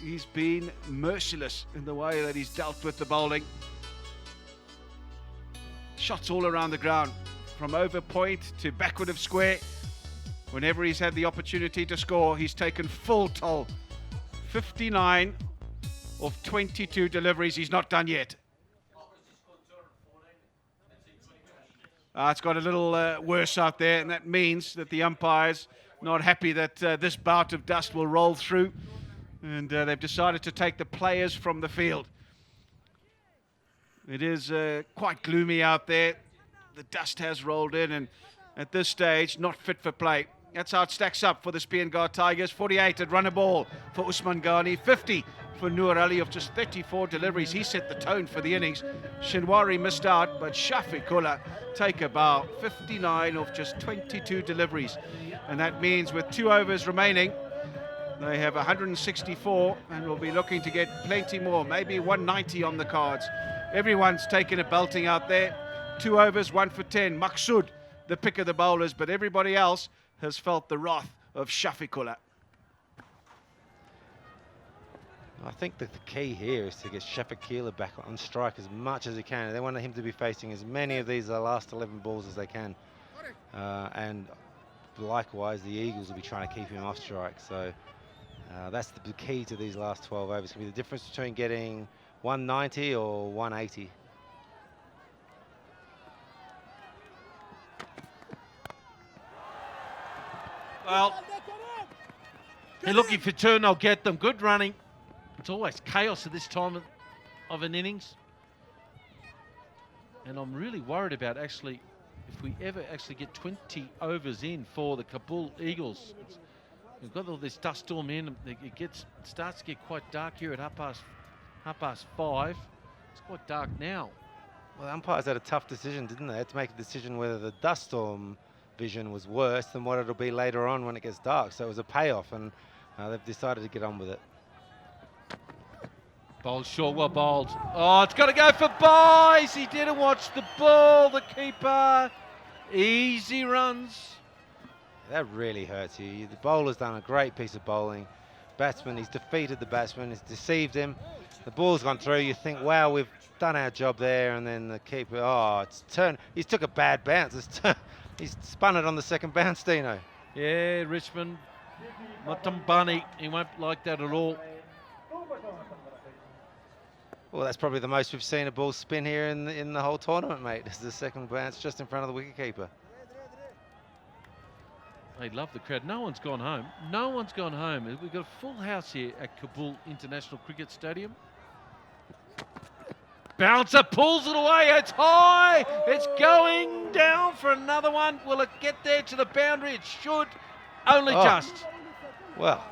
Speaker 4: He's been merciless in the way that he's dealt with the bowling. Shots all around the ground, from over point to backward of square. Whenever he's had the opportunity to score, he's taken full toll. 59 of 22 deliveries. He's not done yet. It's got a little worse out there, and that means that the umpire's not happy that this bout of dust will roll through, and they've decided to take the players from the field. It is quite gloomy out there. The dust has rolled in, and at this stage, not fit for play. That's how it stacks up for the Speen Ghar Tigers. 48 at run a ball for Usman Ghani. 50 for Noor Ali of just 34 deliveries. He set the tone for the innings. Shinwari missed out, but Shafiqullah take a bow. 59 of just 22 deliveries. And that means with 2 overs remaining, they have 164 and will be looking to get plenty more, maybe 190 on the cards. Everyone's taken a belting out there. 2 overs, 1 for 10. Maqsood, the pick of the bowlers, but everybody else has felt the wrath of Shafiqullah.
Speaker 2: I think that the key here is to get Shpageeza back on strike as much as he can. They want him to be facing as many of these last 11 balls as they can. And likewise, the Eagles will be trying to keep him off strike. So that's the key to these last 12 overs. It's going to be the difference between getting 190 or 180.
Speaker 1: Well, they're looking for turn, they'll get them. Good running. It's always chaos at this time of an innings. And I'm really worried about actually, if we ever actually get 20 overs in for the Kabul Eagles. We've got all this dust storm in. It starts to get quite dark here at half past 5. It's quite dark now.
Speaker 2: Well, the umpires had a tough decision, didn't they? They had to make a decision whether the dust storm vision was worse than what it'll be later on when it gets dark. So it was a payoff, and they've decided to get on with it.
Speaker 1: Bowled short, well bowled. Oh, it's got to go for buys. He didn't watch the ball, the keeper. Easy runs.
Speaker 2: That really hurts you. The bowler's done a great piece of bowling. Batsman, he's defeated the batsman, he's deceived him. The ball's gone through. You think, wow, we've done our job there, and then the keeper, oh, it's turned. He's took a bad bounce. He's spun it on the second bounce, Dino.
Speaker 1: Yeah, Richmond, Matambani, he won't like that at all.
Speaker 2: Well, that's probably the most we've seen a ball spin here in the whole tournament, mate. This is the second bounce just in front of the wicketkeeper.
Speaker 1: They love the crowd. No one's gone home. No one's gone home. We've got a full house here at Kabul International Cricket Stadium. Bouncer pulls it away. It's high. It's going down for another one. Will it get there to the boundary? It should. Only just.
Speaker 2: Well,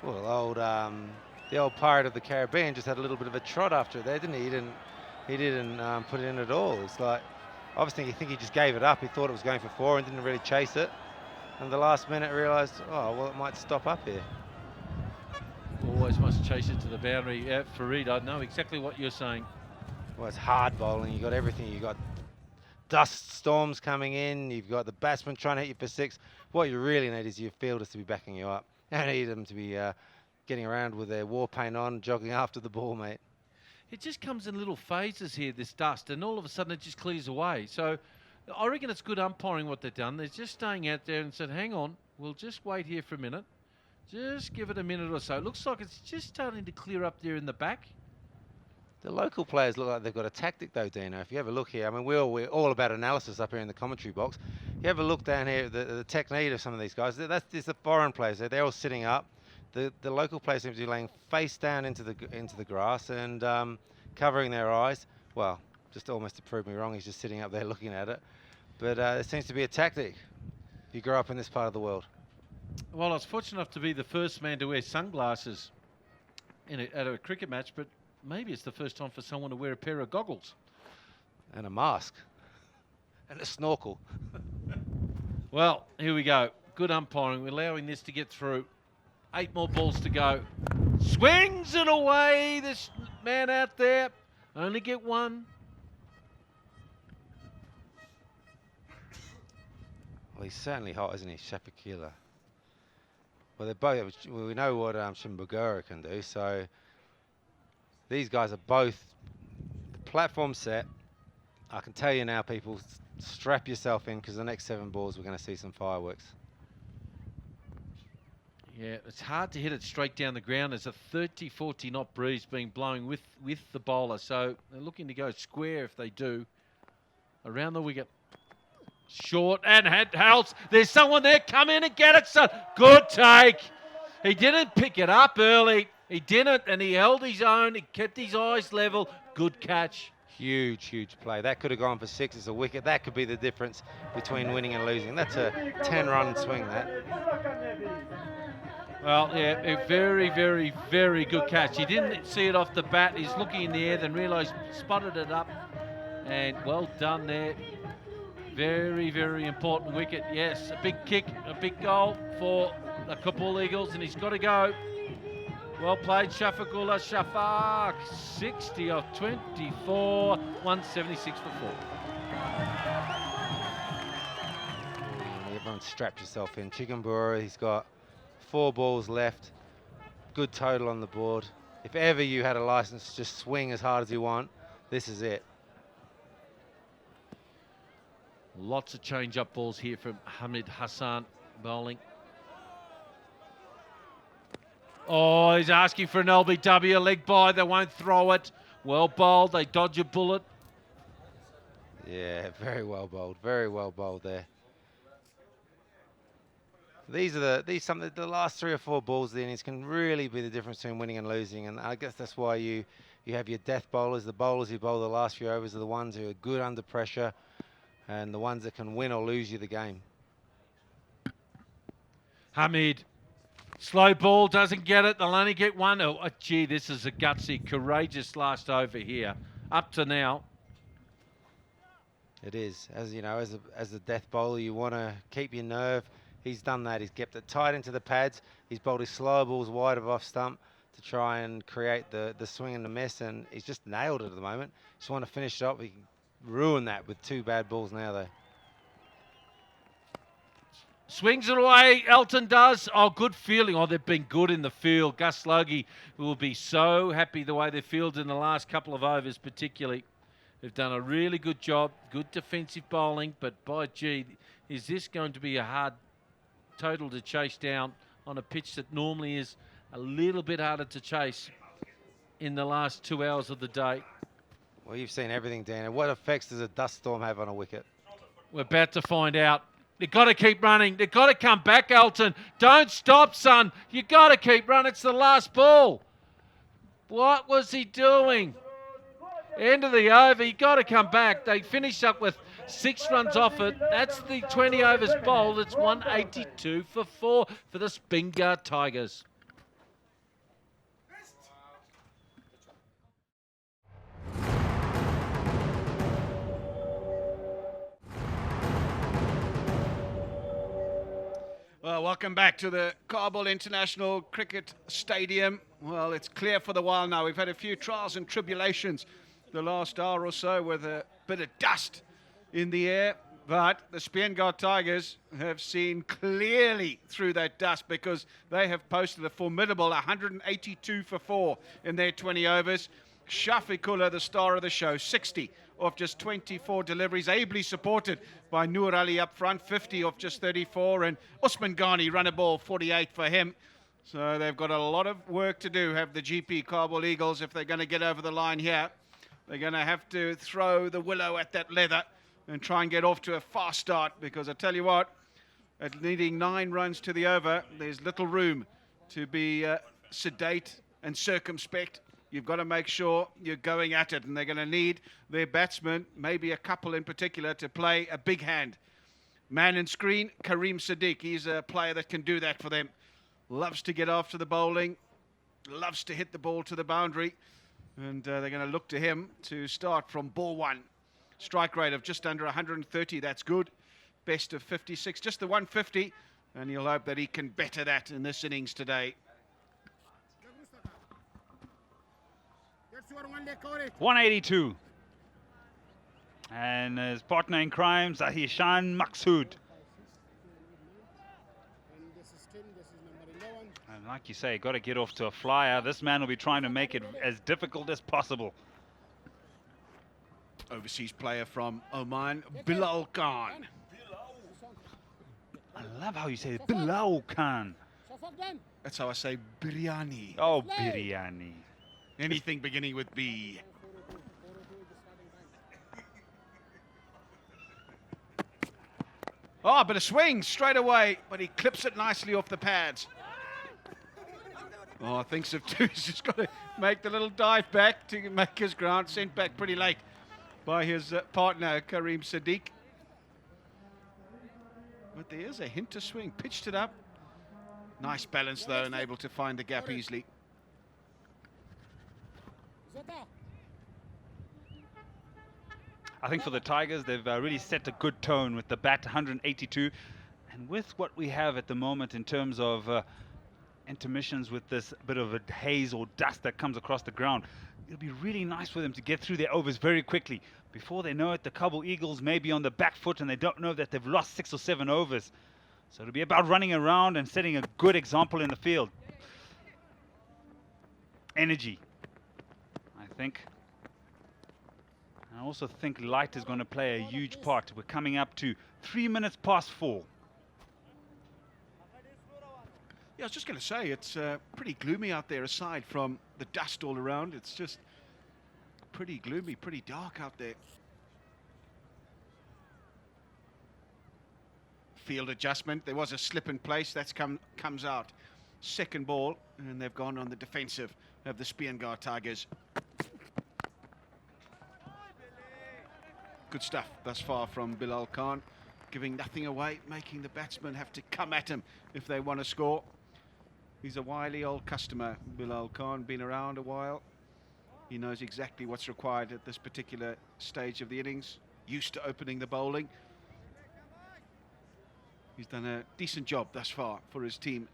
Speaker 2: the old pirate of the Caribbean just had a little bit of a trot after it there, didn't he? He didn't put it in at all. It's like, obviously, I think he just gave it up. He thought it was going for 4 and didn't really chase it. And the last minute realised, oh, well, it might stop up here.
Speaker 1: Always must chase it to the boundary. Yeah, Fareed, I know exactly what you're saying.
Speaker 2: Well, it's hard bowling. You've got everything. You've got dust storms coming in. You've got the batsman trying to hit you for 6. What you really need is your fielders to be backing you up. You need them to be getting around with their war paint on, jogging after the ball, mate.
Speaker 1: It just comes in little phases here, this dust, and all of a sudden it just clears away. So I reckon it's good umpiring what they've done. They're just staying out there and said, hang on, we'll just wait here for a minute. Just give it a minute or so. It looks like it's just starting to clear up there in the back.
Speaker 2: The local players look like they've got a tactic, though, Dino. If you have a look here, I mean, we're all about analysis up here in the commentary box. You have a look down here, the technique of some of these guys. That's just the foreign players. They're all sitting up. The local players seem to be laying face down into the grass and covering their eyes. Well, just almost to prove me wrong, he's just sitting up there looking at it. But there seems to be a tactic if you grow up in this part of the world.
Speaker 1: Well, I was fortunate enough to be the first man to wear sunglasses at a cricket match, but maybe it's the first time for someone to wear a pair of goggles.
Speaker 2: And a mask. And a snorkel.
Speaker 1: Well, here we go. Good umpiring. We're allowing this to get through. 8 more balls to go. Swings it away. This man out there. Only get one.
Speaker 2: Well, he's certainly hot, isn't he, Shpageeza? Well, they're both. We know what Speen Ghar can do, so these guys are both the platform set. I can tell you now, people, strap yourself in because the next 7 balls we're going to see some fireworks.
Speaker 1: Yeah, it's hard to hit it straight down the ground. There's a 30-40 knot breeze being blown with the bowler, so they're looking to go square if they do. Around the wicket. Short and Hals. There's someone there. Come in and get it, son. Good take. He didn't pick it up early. He didn't, and he held his own. He kept his eyes level. Good catch.
Speaker 2: Huge, huge play. That could have gone for 6 as a wicket. That could be the difference between winning and losing. That's a 10-run swing, that.
Speaker 1: Well, yeah, a very, very, very good catch. He didn't see it off the bat. He's looking in the air, then realised, spotted it up, and well done there. Very, very important wicket. Yes, a big kick, a big goal for the Kabul Eagles, and he's got to go. Well played, Shafaqullah Shafaq. 60 off 24, 176 for 4.
Speaker 2: Everyone strap yourself in. Chigumbura, he's got 4 balls left. Good total on the board. If ever you had a license, just swing as hard as you want. This is it.
Speaker 1: Lots of change-up balls here from Hamid Hassan bowling. Oh, he's asking for an LBW, a leg by. They won't throw it. Well bowled. They dodge a bullet.
Speaker 2: Yeah, very well bowled. Very well bowled there. These are the last 3 or 4 balls of the innings can really be the difference between winning and losing, and I guess that's why you have your death bowlers. The bowlers who bowl the last few overs are the ones who are good under pressure, and the ones that can win or lose you the game.
Speaker 1: Hamid, slow ball, doesn't get it. They'll only get one. Oh, gee, this is a gutsy, courageous last over here. Up to now.
Speaker 2: It is. As you know, as a death bowler, you want to keep your nerve. He's done that. He's kept it tight into the pads. He's bowled his slower balls wide of off stump to try and create the swing and the miss, and he's just nailed it at the moment. Just want to finish it up. He can ruin that with 2 bad balls now, though.
Speaker 1: Swings it away, Elton does. Oh, good fielding. Oh, they've been good in the field. Gus Logie will be so happy the way they fielded in the last couple of overs particularly. They've done a really good job, good defensive bowling, but by gee, is this going to be a hard total to chase down on a pitch that normally is a little bit harder to chase in the last 2 hours of the day.
Speaker 2: Well, you've seen everything, Dan. And what effects does a dust storm have on a wicket?
Speaker 1: We're about to find out. They've got to keep running. They've got to come back, Elton. Don't stop, son. You've got to keep running. It's the last ball. What was he doing? End of the over. You've got to come back. They finished up with 6 runs off it. That's the 20 overs bowled. It's 182 for 4 for the Speen Ghar Tigers.
Speaker 4: Well, welcome back to the Kabul International Cricket Stadium. Well, it's clear for the while now. We've had a few trials and tribulations the last hour or so with a bit of dust in the air, but the Speen Ghar Tigers have seen clearly through that dust because they have posted a formidable 182 for 4 in their 20 overs. Shafaqullah, the star of the show, 60 off just 24 deliveries, ably supported by Noor Ali up front, 50 off just 34, and Usman Ghani run a ball, 48 for him. So they've got a lot of work to do, have the GP Kabul Eagles, if they're going to get over the line here. They're going to have to throw the willow at that leather and try and get off to a fast start, because I tell you what, at needing 9 runs to the over, there's little room to be sedate and circumspect. You've got to make sure you're going at it, and they're going to need their batsmen, maybe a couple in particular, to play a big hand. Man and screen, Kareem Sadiq. He's a player that can do that for them. Loves to get after the bowling, loves to hit the ball to the boundary, and they're going to look to him to start from ball 1. Strike rate of just under 130, that's good. Best of 56, just the 150 And you'll hope that he can better that in this innings today.
Speaker 3: 182. And his partner in crime, Zahishan Maksud. And like you say, got to get off to a flyer. This man will be trying to make it as difficult as possible.
Speaker 4: Overseas player from Oman, Bilal Khan.
Speaker 3: I love how you say it, Bilal Khan.
Speaker 4: That's how I say biryani.
Speaker 3: Oh, biryani.
Speaker 4: Anything beginning with B. Oh, but a swing straight away, but he clips it nicely off the pads. Oh, thinks of two. He's just got to make the little dive back to make his ground. Sent back pretty late by his partner, Karim Sadiq. But there is a hint of swing. Pitched it up. Nice balance, though, and able to find the gap easily.
Speaker 3: I think for the Tigers, they've really set a good tone with the bat, 182. And with what we have at the moment in terms of intermissions with this bit of a haze or dust that comes across the ground, it'll be really nice for them to get through their overs very quickly. Before they know it, the Kabul Eagles may be on the back foot and they don't know that they've lost 6 or 7 overs. So it'll be about running around and setting a good example in the field. Energy, I think. I also think light is going to play a huge part. We're coming up to 3 minutes past 4.
Speaker 4: Yeah, I was just going to say, it's pretty gloomy out there aside from the dust all around. It's just pretty gloomy, pretty dark out there. Field adjustment. There was a slip in place. That's comes out. Second ball, and they've gone on the defensive of the Speen Ghar Tigers. Good stuff thus far from Bilal Khan, giving nothing away, making the batsmen have to come at him if they want to score. He's a wily old customer, Bilal Khan, been around a while. He knows exactly what's required at this particular stage of the innings, used to opening the bowling. He's done a decent job thus far for his team.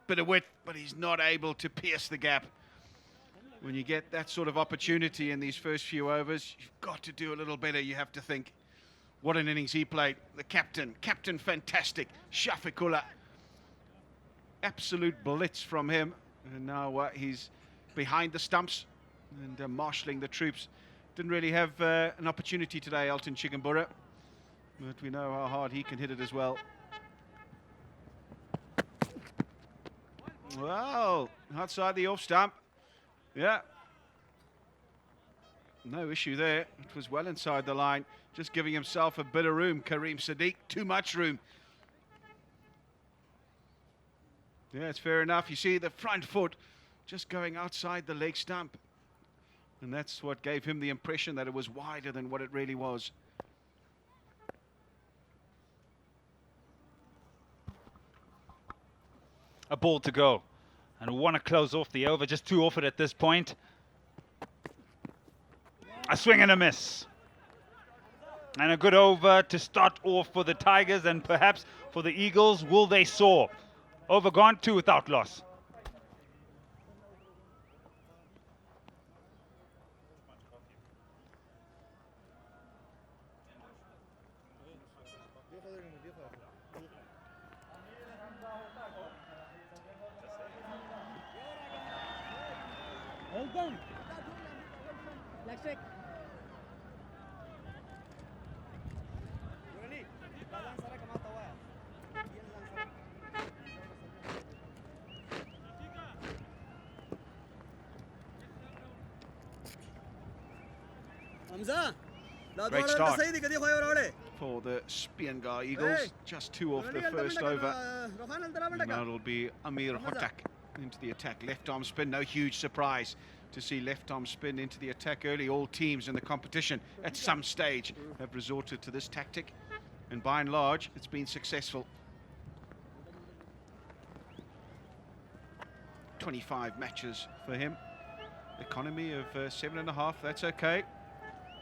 Speaker 4: Bit of width, but he's not able to pierce the gap. When you get that sort of opportunity in these first few overs, you've got to do a little better, you have to think. What an innings he played. The captain fantastic, Shafiqullah. Absolute blitz from him. And now he's behind the stumps and marshalling the troops. Didn't really have an opportunity today, Elton Chigumbura. But we know how hard he can hit it as well. Well, outside the off stump. Yeah. No issue there. It was well inside the line. Just giving himself a bit of room, Karim Sadiq. Too much room. Yeah, it's fair enough. You see the front foot just going outside the leg stump. And that's what gave him the impression that it was wider than what it really was.
Speaker 3: A ball to go. And we want to close off the over, just 2 off it at this point. A swing and a miss. And a good over to start off for the Tigers and perhaps for the Eagles. Will they soar? Over gone, 2 without loss.
Speaker 4: Great start for the Speen Ghar Eagles. Just 2 off the first over. Now it'll be Amir Hotak into the attack. Left arm spin, no huge surprise to see left arm spin into the attack early. All teams in the competition at some stage have resorted to this tactic, and by and large it's been successful. 25 matches for him. Economy of 7.5, that's okay.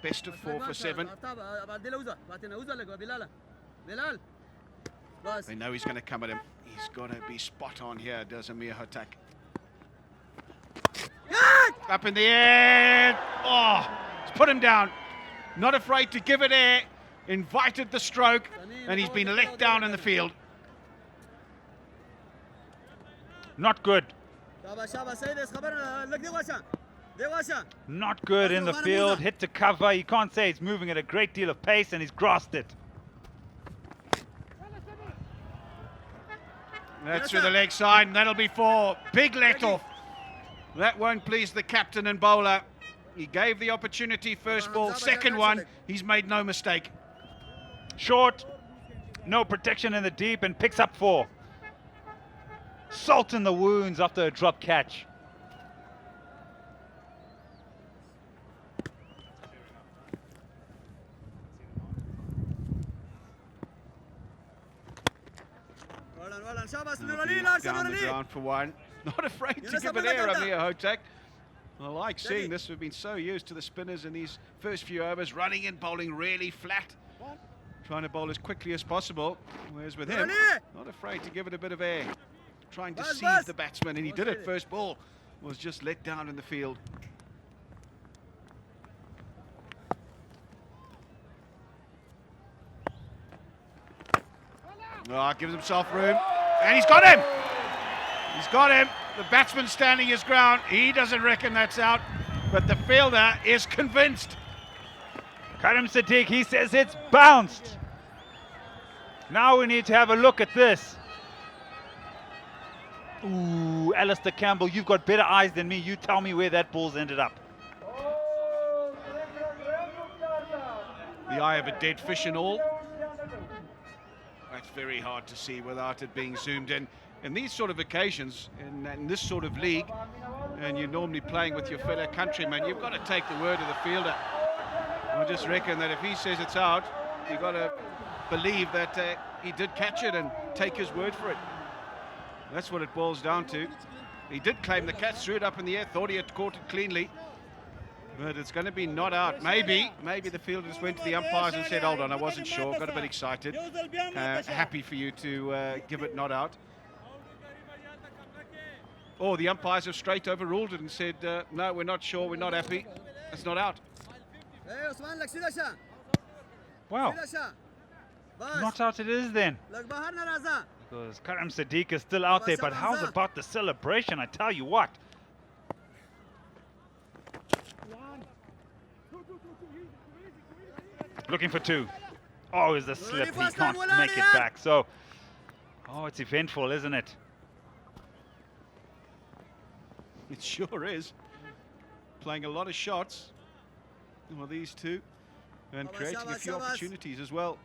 Speaker 4: Best of 4 for 7. They know he's going to come at him. He's got to be spot on here, does Amir Hotak. Up in the air. Oh, he's put him down. Not afraid to give it air. Invited the stroke, and he's been let down in the field.
Speaker 3: Not good. Not good in the field. Hit to cover. You can't say he's moving at a great deal of pace, and he's grasped it.
Speaker 4: That's through the leg side, and that'll be 4. Big let off. That won't please the captain and bowler. He gave the opportunity first ball. Second one, he's made no mistake.
Speaker 3: Short, no protection in the deep, and picks up 4. Salt in the wounds after a drop catch.
Speaker 4: Down the ground for 1. Not afraid to give it air, Amir Hotak. I like seeing this. We've been so used to the spinners in these first few overs, running and bowling really flat, trying to bowl as quickly as possible. Whereas with him, not afraid to give it a bit of air, trying to seize the batsman, and he did it. First ball was just let down in the field. Oh, gives himself room, and he's got him! He's got him. The batsman standing his ground. He doesn't reckon that's out, but the fielder is convinced.
Speaker 3: Karim Sadiq, he says it's bounced. Now we need to have a look at this. Ooh, Alistair Campbell, you've got better eyes than me. You tell me where that ball's ended up.
Speaker 4: The eye of a dead fish and all. That's very hard to see without it being zoomed in. In these sort of occasions, in this sort of league, and you're normally playing with your fellow countrymen, you've got to take the word of the fielder. I just reckon that if he says it's out, you've got to believe that he did catch it and take his word for it. That's what it boils down to. He did claim the catch, threw it up in the air, thought he had caught it cleanly, but it's going to be not out. Maybe the fielder just went to the umpires and said, hold on, I wasn't sure, got a bit excited. Happy for you to give it not out. Or the umpires have straight overruled it and said, no, we're not sure, we're not happy, it's not out.
Speaker 3: Wow. Not out it is then. Because Karim Sadiq is still out there, but how's about the celebration? I tell you what. Looking for 2. Oh, is the slip. He can't make it back. So, oh, it's eventful, isn't it?
Speaker 4: It sure is. Playing a lot of shots. Well, these two. And creating a few opportunities as well.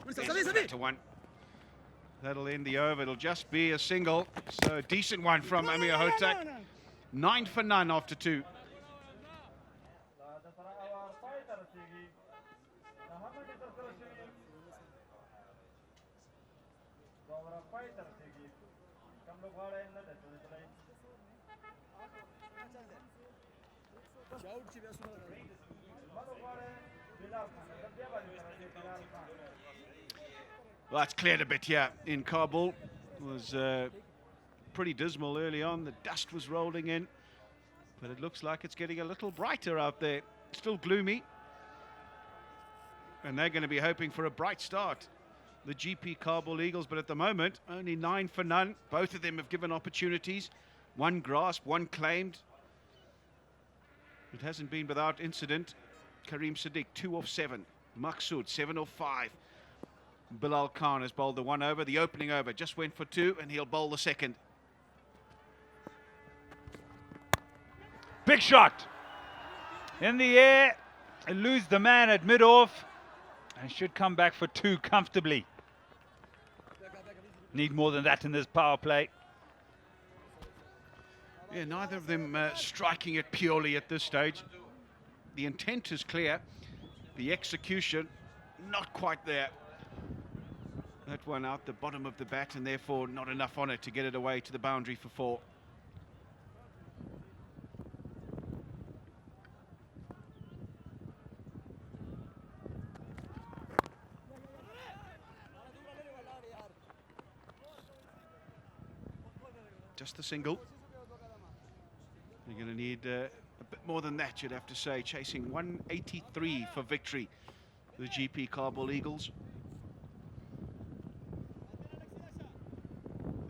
Speaker 4: To 1. That'll end the over. It'll just be a single. So a decent one from Amir Hotak. 9 for none after 2. Well, it's cleared a bit here in Kabul. It was pretty dismal early on. The dust was rolling in, but it looks like it's getting a little brighter out there. Still gloomy, and they're going to be hoping for a bright start, the GP Kabul Eagles, but at the moment only 9 for none. Both of them have given opportunities, 1 grasped, 1 claimed. It hasn't been without incident. Karim Sadiq 2 off 7, Maqsood 7 off 5. Bilal Khan has bowled the 1 over. The opening over just went for 2, and he'll bowl the second.
Speaker 3: Big shot in the air, eludes the man at mid-off, and should come back for 2 comfortably. Need more than that in this power play.
Speaker 4: Yeah, neither of them striking it purely at this stage. The intent is clear. The execution, not quite there. hit one out the bottom of the bat, and therefore not enough on it to get it away to the boundary for 4. Just the single. You're going to need a bit more than that, you'd have to say. Chasing 183 for victory, the GP Kabul Eagles.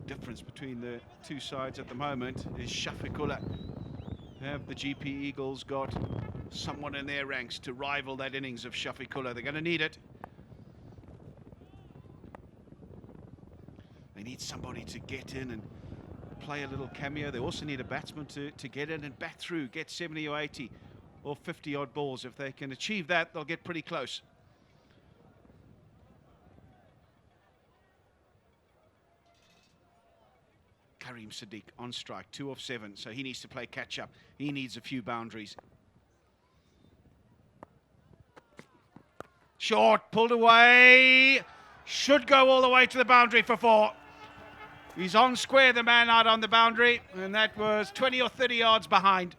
Speaker 4: The difference between the two sides at the moment is Shpageeza. Have the GP Eagles got someone in their ranks to rival that innings of Shpageeza? They're going to need it. They need somebody to get in and play a little cameo. They also need a batsman to get in and bat through, get 70 or 80 or 50 odd balls. If they can achieve that, they'll get pretty close. Karim Sadiq on strike, 2 of 7, so he needs to play catch up. He needs a few boundaries. Short, pulled away, should go all the way to the boundary for 4. He's on square, the man out on the boundary, and that was 20 or 30 yards behind.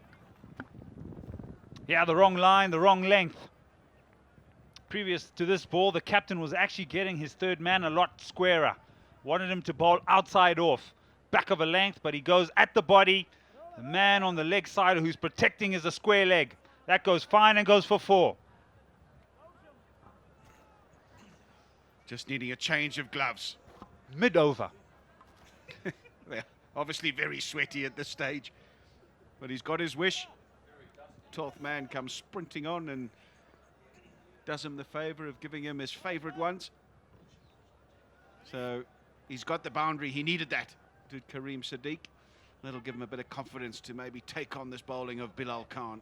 Speaker 3: Yeah, the wrong line, the wrong length. Previous to this ball, the captain was actually getting his third man a lot squarer. Wanted him to bowl outside off, back of a length, but he goes at the body. The man on the leg side who's protecting is a square leg. That goes fine and goes for 4.
Speaker 4: Just needing a change of gloves.
Speaker 3: Mid-over.
Speaker 4: They're obviously very sweaty at this stage, but he's got his wish. 12th man comes sprinting on and does him the favour of giving him his favourite ones. So he's got the boundary. He needed that, did Karim Sadiq. That'll give him a bit of confidence to maybe take on this bowling of Bilal Khan.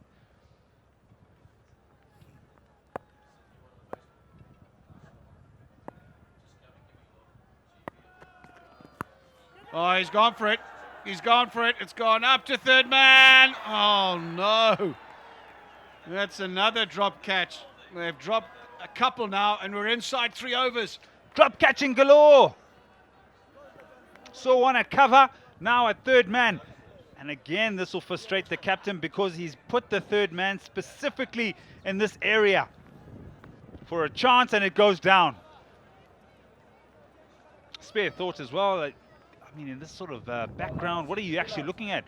Speaker 4: Oh, he's gone for it. He's gone for it. It's gone up to third man. Oh, no. That's another drop catch. They've dropped a couple now, and we're inside 3 overs.
Speaker 3: Drop catching galore. Saw one at cover, now at third man. And again, this will frustrate the captain because he's put the third man specifically in this area for a chance, and it goes down. Spare thought as well. I mean, in this sort of background, what are you actually looking at?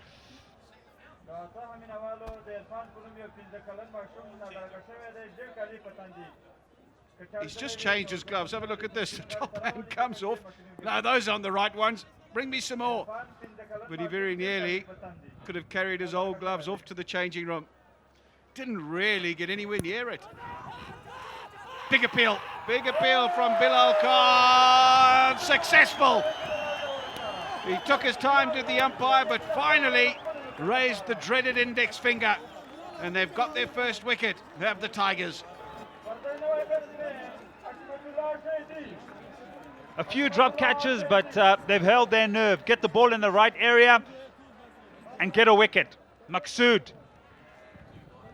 Speaker 4: He's just changed his gloves. Have a look at this. The top hand comes off. No, those aren't the right ones. Bring me some more. But he very nearly could have carried his old gloves off to the changing room. Didn't really get anywhere near it. Big appeal from Bilal Khan. Successful. He took his time to the umpire, but finally raised the dreaded index finger. And they've got their first wicket, have the Tigers.
Speaker 3: A few drop catches, but they've held their nerve. Get the ball in the right area and get a wicket. Maqsood.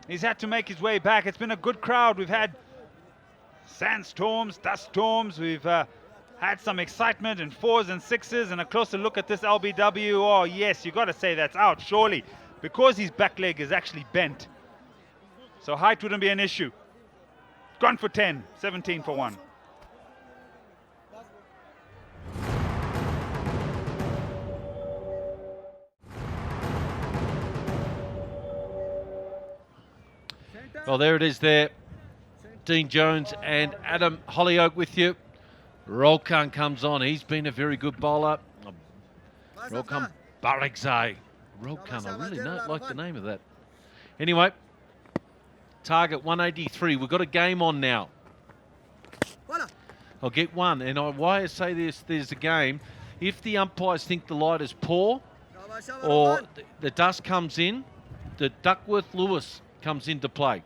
Speaker 3: He's had to make his way back. It's been a good crowd. We've had sandstorms, dust storms. We've had some excitement in 4s and 6s, and a closer look at this LBW. Oh, yes, you got to say that's out, surely, because his back leg is actually bent. So height wouldn't be an issue. Gone for 10, 17 for 1.
Speaker 1: Well, there it is there. Dean Jones and Adam Hollyoak with you. Rolkan comes on. He's been a very good bowler. Rolkan Barakzai. Rolkan, I really don't like the name of that. Anyway, target 183. We've got a game on now. I'll get one. And why I say this, there's a game. If the umpires think the light is poor or the dust comes in, the Duckworth-Lewis comes into play.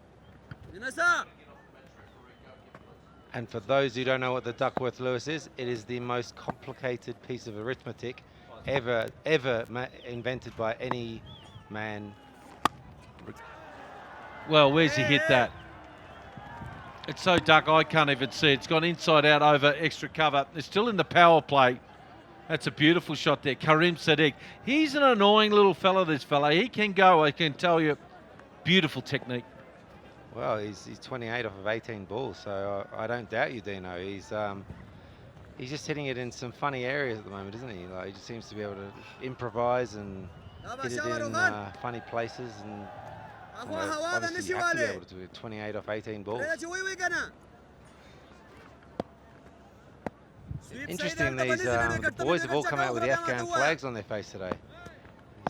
Speaker 2: And for those who don't know what the Duckworth-Lewis is, it is the most complicated piece of arithmetic ever invented by any man.
Speaker 1: Well, where's he hit that? It's so dark I can't even see it. It's gone inside out over extra cover. They're still in the power play. That's a beautiful shot there. Karim Sadiq. He's an annoying little fella, this fella. He can go, I can tell you. Beautiful technique.
Speaker 2: Well, he's 28 off of 18 balls, so I don't doubt you, Dino. He's just hitting it in some funny areas at the moment, isn't he? Like, he just seems to be able to improvise and hit it in funny places, and obviously you have to be able to do it. 28 off 18 balls. Interesting, the boys have all come out with the Afghan flags on their face today.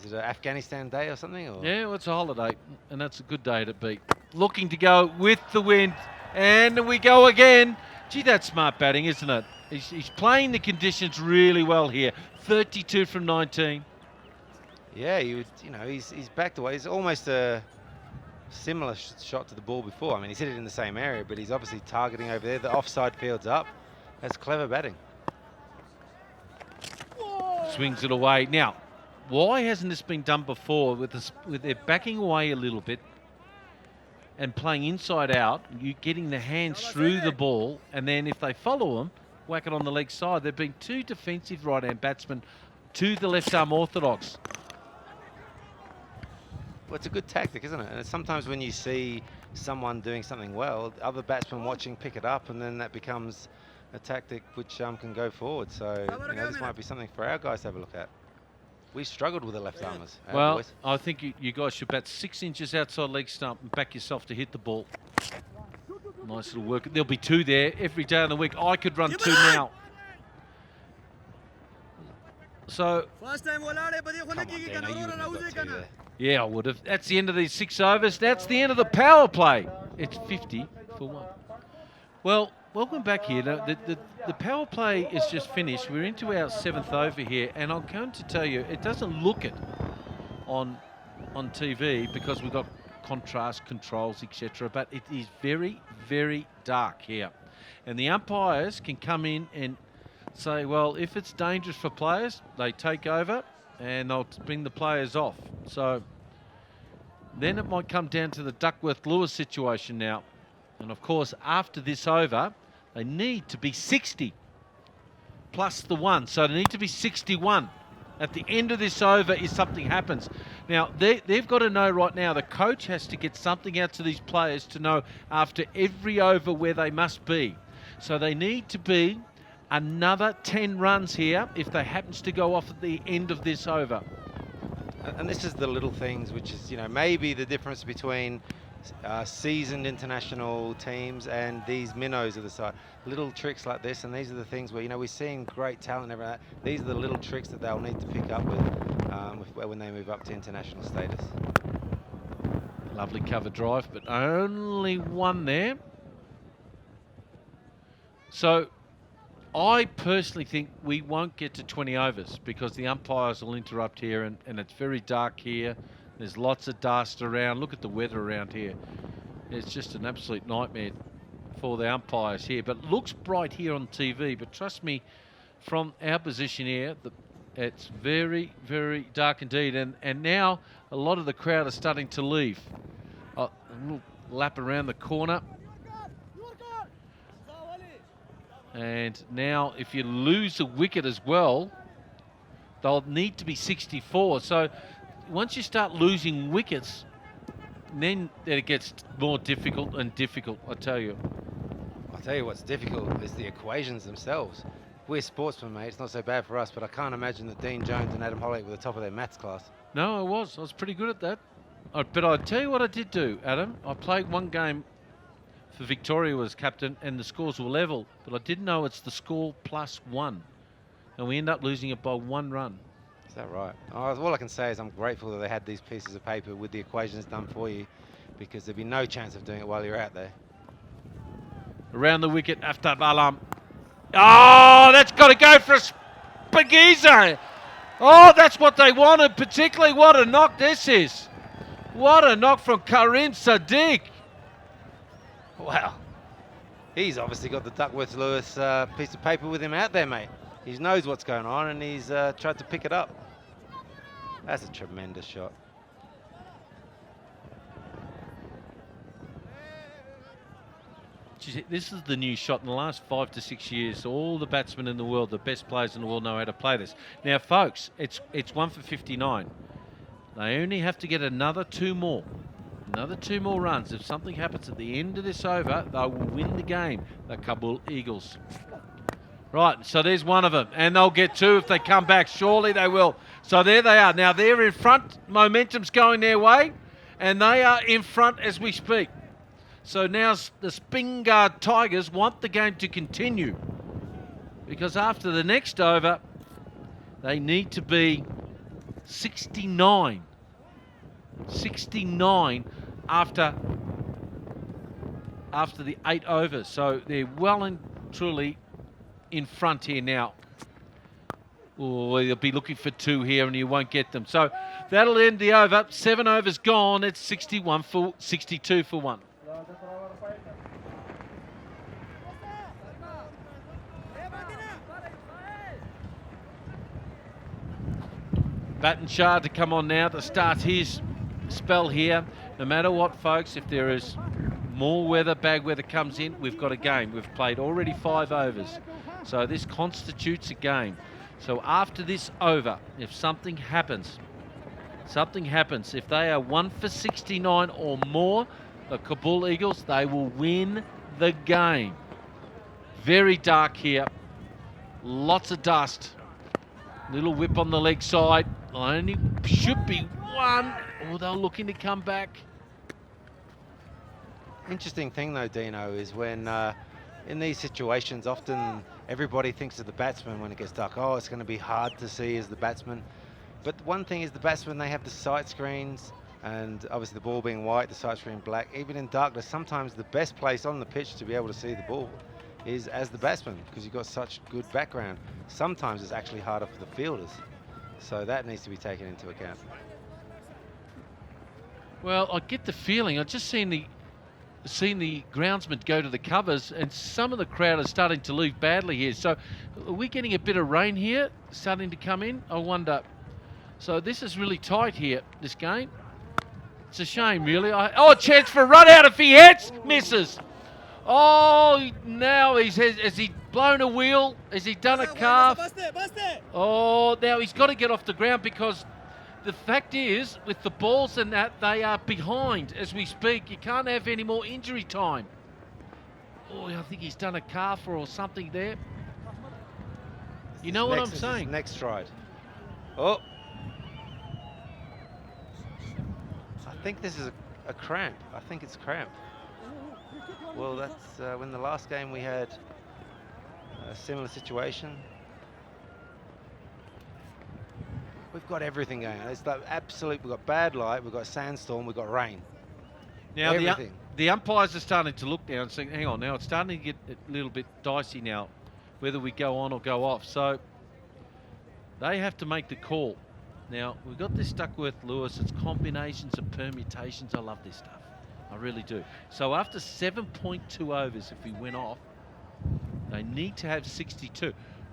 Speaker 2: Is it an Afghanistan day or something? Or?
Speaker 1: Yeah, well, it's a holiday, and that's a good day to beat. Looking to go with the wind, and we go again. Gee, that's smart batting, isn't it? He's playing the conditions really well here. 32 from 19.
Speaker 2: Yeah, he's backed away. It's almost a similar shot to the ball before. I mean, he's hit it in the same area, but he's obviously targeting over there. The offside field's up. That's clever batting.
Speaker 1: Swings it away. Now, why hasn't this been done before with their backing away a little bit and playing inside out, you getting the hands through the ball, and then if they follow them, whack it on the leg side. They've been two defensive right-hand batsmen to the left-arm orthodox.
Speaker 2: Well, it's a good tactic, isn't it? And sometimes when you see someone doing something well, other batsmen watching pick it up, and then that becomes a tactic which can go forward. So this might be something for our guys to have a look at. We struggled with the left armers.
Speaker 1: Well,
Speaker 2: boys.
Speaker 1: I think you guys should bat 6 inches outside leg stump and back yourself to hit the ball. Nice little work. There'll be 2 there every day of the week. I could run 2 now. So, yeah, I would have. That's the end of these 6 overs. That's the end of the power play. It's 50 for 1. Well, welcome back here. Now, the power play is just finished. We're into our 7th over here, and I'm going to tell you, it doesn't look it on TV because we've got contrast controls, etc. But it is very, very dark here, and the umpires can come in and say, well, if it's dangerous for players, they take over and they'll bring the players off. So then it might come down to the Duckworth-Lewis situation now. And of course, after this over, they need to be 60 plus the 1. So they need to be 61. At the end of this over if something happens. Now, they've got to know right now, the coach has to get something out to these players to know after every over where they must be. So they need to be another 10 runs here if they happens to go off at the end of this over.
Speaker 2: And this is the little things, which is, maybe the difference between seasoned international teams and these minnows of the side. Little tricks like this, and these are the things where, we're seeing great talent and everything. These are the little tricks that they'll need to pick up with when they move up to international status.
Speaker 1: Lovely cover drive, but only 1 there. So I personally think we won't get to 20 overs because the umpires will interrupt here, and it's very dark here. There's lots of dust around. Look at the weather around here. It's just an absolute nightmare for the umpires here. But it looks bright here on TV. But trust me, from our position here, it's very, very dark indeed. And now a lot of the crowd are starting to leave. A little lap around the corner. And now if you lose a wicket as well, they'll need to be 64. So once you start losing wickets, then it gets more difficult and difficult, I tell you.
Speaker 2: I'll tell you what's difficult is the equations themselves. We're sportsmen, mate. It's not so bad for us, but I can't imagine that Dean Jones and Adam Hollick were the top of their maths class.
Speaker 1: No, I was pretty good at that. But I'll tell you what I did do, Adam. I played one game for Victoria as captain, and the scores were level. But I didn't know it's the score plus 1. And we end up losing it by 1 run.
Speaker 2: Is that right? All I can say is I'm grateful that they had these pieces of paper with the equations done for you, because there'd be no chance of doing it while you're out there.
Speaker 1: Around the wicket after Balam. Oh, that's got to go for a Shpageeza. Oh, that's what they wanted, particularly what a knock this is. What a knock from Karim Sadiq.
Speaker 2: Wow. He's obviously got the Duckworth-Lewis piece of paper with him out there, mate. He knows what's going on, and he's tried to pick it up. That's a tremendous shot.
Speaker 1: This is the new shot in the last 5 to 6 years. All the batsmen in the world, the best players in the world, know how to play this. Now, folks, it's 1 for 59. They only have to get another 2 more. Another 2 more runs. If something happens at the end of this over, they will win the game, the Kabul Eagles. Right, so there's one of them, and they'll get 2 if they come back. Surely they will. So there they are. Now they're in front. Momentum's going their way, and they are in front as we speak. So now the Speen Ghar Tigers want the game to continue, because after the next over, they need to be 69. 69 after the 8 overs. So they're well and truly in front here now. Oh, they'll be looking for 2 here and you won't get them. So that'll end the over. 7 overs gone. It's 62 for 1. Batten Shah to come on now to start his spell here. No matter what, folks, if there is more weather, bad weather comes in, we've got a game. We've played already 5 overs. So this constitutes a game. So after this over, if something happens, if they are 1 for 69 or more, the Kabul Eagles, they will win the game. Very dark here. Lots of dust. Little whip on the leg side. Only should be 1. Oh, they're looking to come back.
Speaker 2: Interesting thing though, Dino, is when in these situations, often everybody thinks of the batsman when it gets dark. Oh, it's going to be hard to see as the batsman. But one thing is the batsmen, they have the sight screens, and obviously the ball being white, the sight screen black. Even in darkness, sometimes the best place on the pitch to be able to see the ball is as the batsman, because you've got such good background. Sometimes it's actually harder for the fielders. So that needs to be taken into account.
Speaker 1: Well, I get the feeling, I've just seen the groundsman go to the covers, and some of the crowd are starting to leave badly here. So are we getting a bit of rain here starting to come in? I wonder. So this is really tight here, this game. It's a shame, really. Oh, a chance for a run out if he hits. Misses. Oh, now has he blown a wheel? Has he done a calf? Oh, now he's got to get off the ground, because the fact is, with the balls and that, they are behind as we speak. You can't have any more injury time. Oh, I think he's done a calf or something there. You know what I'm saying?
Speaker 2: Next stride. Oh. I think this is a cramp. I think it's cramp. Well, that's when the last game we had a similar situation. We've got everything going on. It's like absolute. We've got bad light, we've got sandstorm, we've got rain.
Speaker 1: Now the umpires are starting to look now and saying, hang on, now it's starting to get a little bit dicey now, whether we go on or go off. So they have to make the call. Now, we've got this Duckworth-Lewis. It's combinations and permutations. I love this stuff. I really do. So after 7.2 overs, if we went off, they need to have 62.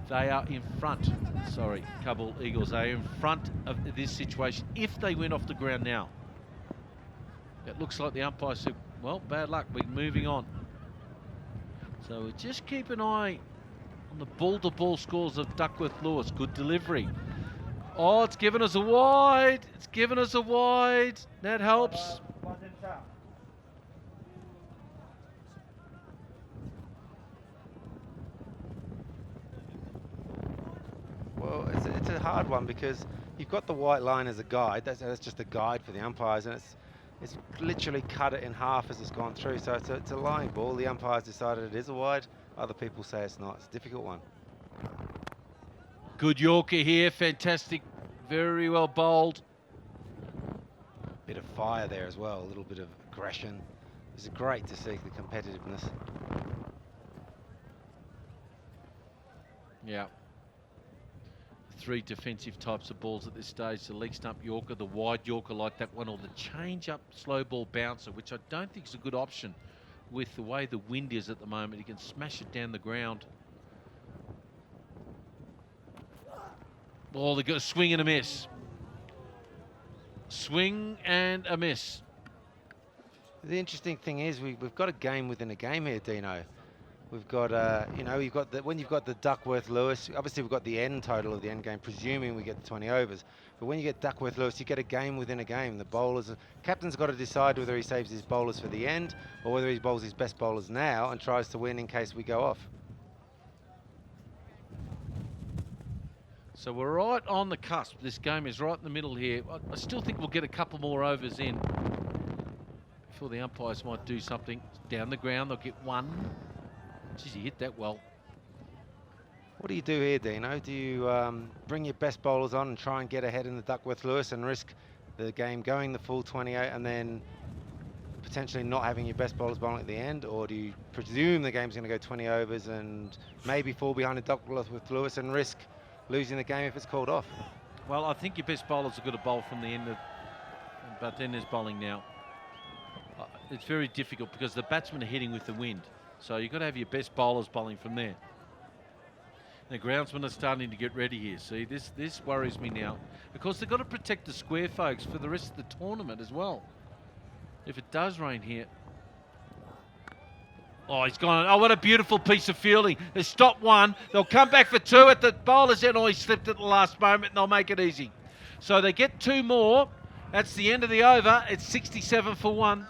Speaker 1: They are in front. Sorry, Kabul Eagles. They are in front of this situation if they went off the ground now. It looks like the umpire said, well, bad luck. We're moving on. So we just keep an eye on the ball-to-ball scores of Duckworth-Lewis. Good delivery. Oh, it's given us a wide. It's given us a wide. That helps.
Speaker 2: Well, it's a hard one, because you've got the white line as a guide. That's just a guide for the umpires, and it's literally cut it in half as it's gone through. So it's a line ball. The umpires decided it is a wide. Other people say it's not. It's a difficult one.
Speaker 1: Good Yorker here. Fantastic. Very well bowled.
Speaker 2: Bit of fire there as well. A little bit of aggression. It's great to see the competitiveness.
Speaker 1: Yeah. 3 defensive types of balls at this stage. The leg stump Yorker, the wide Yorker like that one, or the change-up slow ball bouncer, which I don't think is a good option with the way the wind is at the moment. He can smash it down the ground. Oh, they got a swing and a miss. Swing and a miss.
Speaker 2: The interesting thing is we've got a game within a game here, Dino. We've got, you've got when you've got the Duckworth-Lewis, obviously we've got the end total of the end game, presuming we get the 20 overs. But when you get Duckworth-Lewis, you get a game within a game. The bowlers, captain's got to decide whether he saves his bowlers for the end or whether he bowls his best bowlers now and tries to win in case we go off.
Speaker 1: So we're right on the cusp. This game is right in the middle here. I still think we'll get a couple more overs in before the umpires might do something. Down the ground, they'll get one. Geez, he hit that well.
Speaker 2: What do you do here, Dino? Do you bring your best bowlers on and try and get ahead in the Duckworth-Lewis and risk the game going the full 28 and then potentially not having your best bowlers bowling at the end? Or do you presume the game's going to go 20 overs and maybe fall behind the Duckworth-Lewis and risk losing the game if it's called off?
Speaker 1: Well, I think your best bowlers are going to bowl from the end, but then there's bowling now. It's very difficult because the batsmen are hitting with the wind. So you've got to have your best bowlers bowling from there. The groundsmen are starting to get ready here. See, this worries me now. Of course, they've got to protect the square folks for the rest of the tournament as well. If it does rain here. Oh, he's gone. Oh, what a beautiful piece of fielding. They stopped one. They'll come back for two at the bowler's end. Oh, he slipped at the last moment and they'll make it easy. So they get two more. That's the end of the over. It's 67 for one.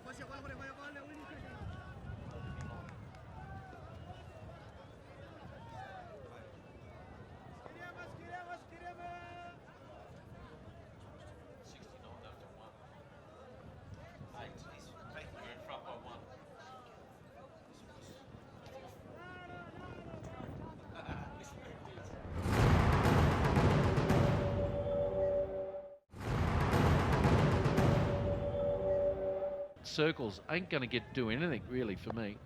Speaker 1: Circles ain't going to do anything really for me.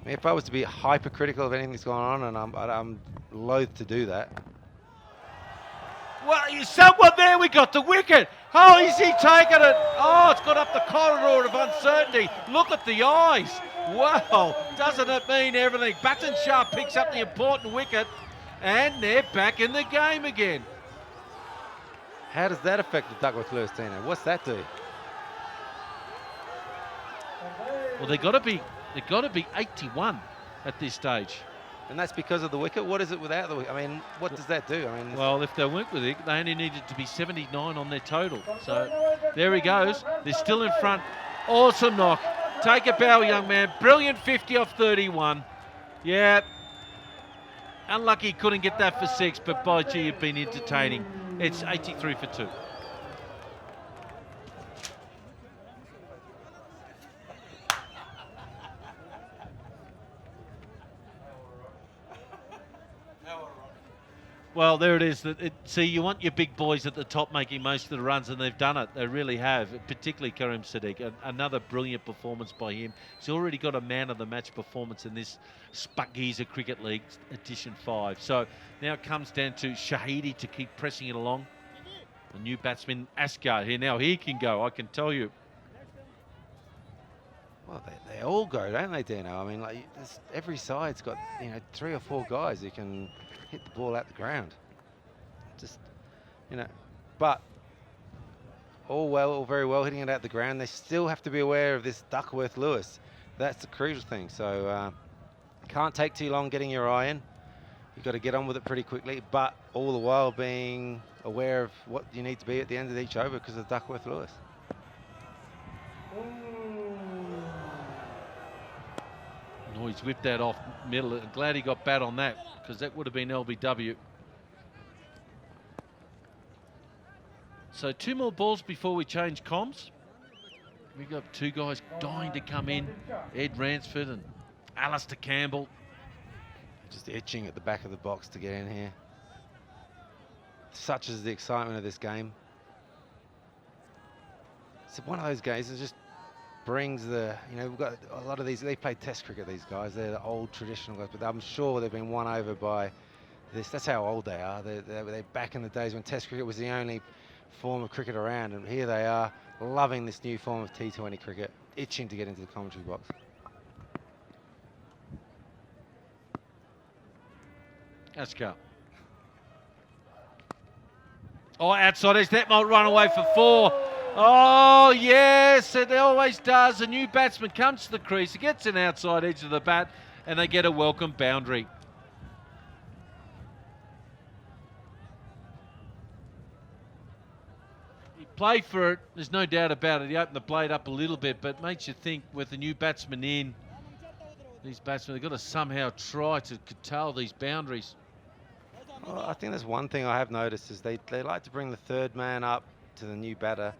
Speaker 2: If I was to be hypercritical of anything that's going on, and I'm loath to do that.
Speaker 1: Well, someone there, we got the wicket. Oh, is he taking it? Oh, it's got up the corridor of uncertainty. Look at the eyes. Wow, doesn't it mean everything? Button Sharp picks up the important wicket, and they're back in the game again.
Speaker 2: How does that affect the Duckworth-Lewis, Dino? What's that do?
Speaker 1: Well, they got to be 81 at this stage.
Speaker 2: And that's because of the wicket? What is it without the wicket? I mean, what does that do? I mean,
Speaker 1: well, if they weren't with it, they only needed to be 79 on their total. So there he goes. They're still in front. Awesome knock. Take a bow, young man. Brilliant 50 off 31. Yeah. Unlucky he couldn't get that for 6, but by gee, you've been entertaining. It's 83 for 2. Well, there it is. See, you want your big boys at the top making most of the runs, and they've done it. They really have, particularly Karim Sadiq. Another brilliant performance by him. He's already got a man of the match performance in this Spagheeza Cricket League Edition 5. So now it comes down to Shahidi to keep pressing it along. The new batsman, Asghar, here now. He can go, I can tell you.
Speaker 2: Well, they all go, don't they, Dino? I mean, like every side's got 3 or 4 guys who can hit the ball out the ground. Just, but all very well hitting it out the ground. They still have to be aware of this Duckworth-Lewis. That's the crucial thing. So can't take too long getting your eye in. You've got to get on with it pretty quickly, but all the while being aware of what you need to be at the end of each over because of Duckworth-Lewis.
Speaker 1: Oh, he's whipped that off middle. I'm glad he got bat on that because that would have been LBW. So 2 more balls before we change comms. We've got 2 guys dying to come in. Ed Ransford and Alistair Campbell.
Speaker 2: Just itching at the back of the box to get in here. Such is the excitement of this game. It's one of those games that just brings we've got a lot of these, they play test cricket, these guys. They're the old traditional guys, but I'm sure they've been won over by this. That's how old they are. They're back in the days when test cricket was the only form of cricket around, and here they are loving this new form of T20 cricket, itching to get into the commentary box.
Speaker 1: Asghar. Oh, outside edge, that might run away for 4. Oh, yes, it always does. A new batsman comes to the crease, he gets an outside edge of the bat, and they get a welcome boundary. He played for it, there's no doubt about it. He opened the blade up a little bit, but makes you think with the new batsman in, these batsmen have got to somehow try to curtail these boundaries.
Speaker 2: Well, I think there's one thing I have noticed is they like to bring the third man up to the new batter.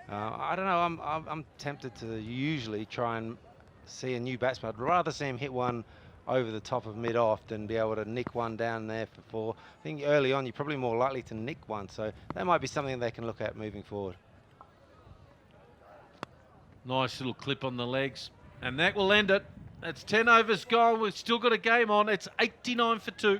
Speaker 2: I don't know, I'm tempted to usually try and see a new batsman. I'd rather see him hit one over the top of mid-off than be able to nick one down there for four. I think early on you're probably more likely to nick one, so that might be something they can look at moving forward.
Speaker 1: Nice little clip on the legs, and that will end it. That's 10 overs gone. We've still got a game on. It's 89 for 2.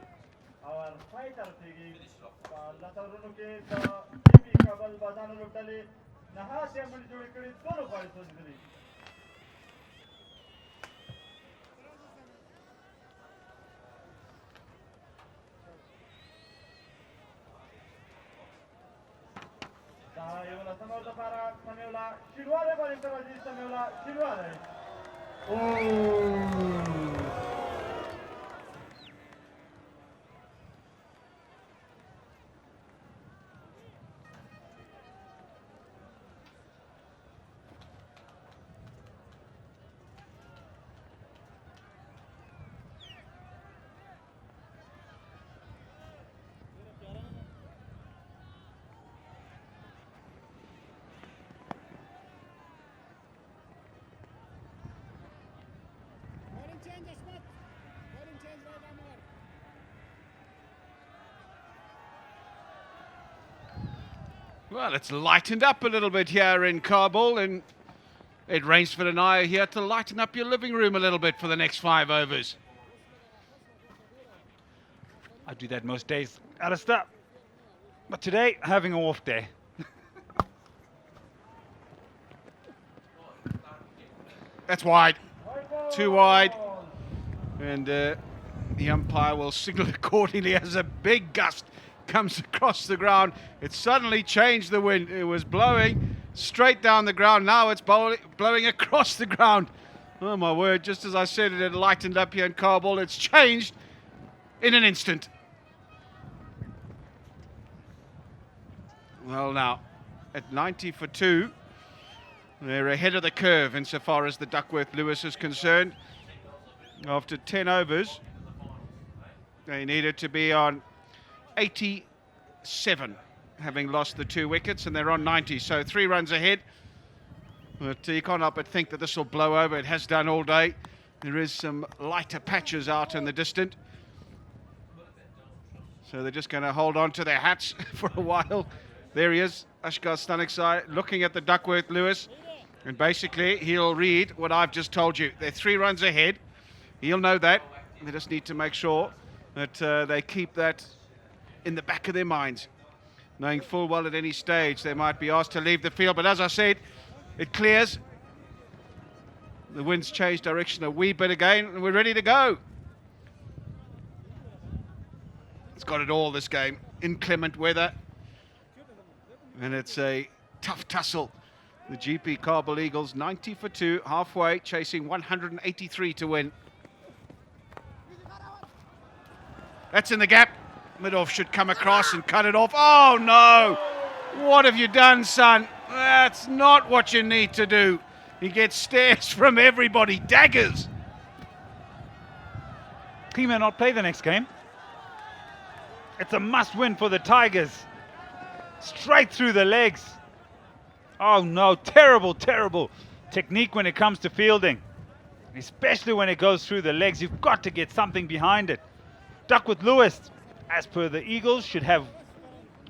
Speaker 4: Well, it's lightened up a little bit here in Kabul, and it rains for an eye here to lighten up your living room a little bit for the next 5 overs.
Speaker 3: I do that most days, Alistair. But today, having a off day.
Speaker 4: That's wide. Too wide. And the umpire will signal accordingly as a big gust comes across the ground. It suddenly changed the wind. It was blowing straight down the ground. Now it's blowing across the ground. Oh my word, just as I said it had lightened up here in Kabul, it's changed in an instant. Well now, at 90 for 2, they're ahead of the curve insofar as the Duckworth-Lewis is concerned. After 10 overs, they needed to be on 87, having lost the 2 wickets, and they're on 90, so 3 runs ahead. But you can't help but think that this will blow over. It has done all day. There is some lighter patches out in the distance, so they're just going to hold on to their hats for a while. There he is, Ashgar Staniksai, looking at the Duckworth-Lewis, and basically he'll read what I've just told you. They're 3 runs ahead. He'll know that. They just need to make sure that they keep that in the back of their minds, knowing full well at any stage they might be asked to leave the field. But as I said, it clears. The wind's changed direction a wee bit again, and we're ready to go. It's got it all, this game. Inclement weather, and it's a tough tussle. The GP Kabul Eagles 90 for 2, halfway, chasing 183 to win. That's in the gap. Mid-off should come across and cut it off. Oh no! What have you done, son? That's not what you need to do. He gets stares from everybody, daggers.
Speaker 3: He may not play the next game. It's a must-win for the Tigers. Straight through the legs. Oh no, terrible, terrible technique when it comes to fielding. Especially when it goes through the legs. You've got to get something behind it. Duckworth-Lewis, as per the Eagles, should have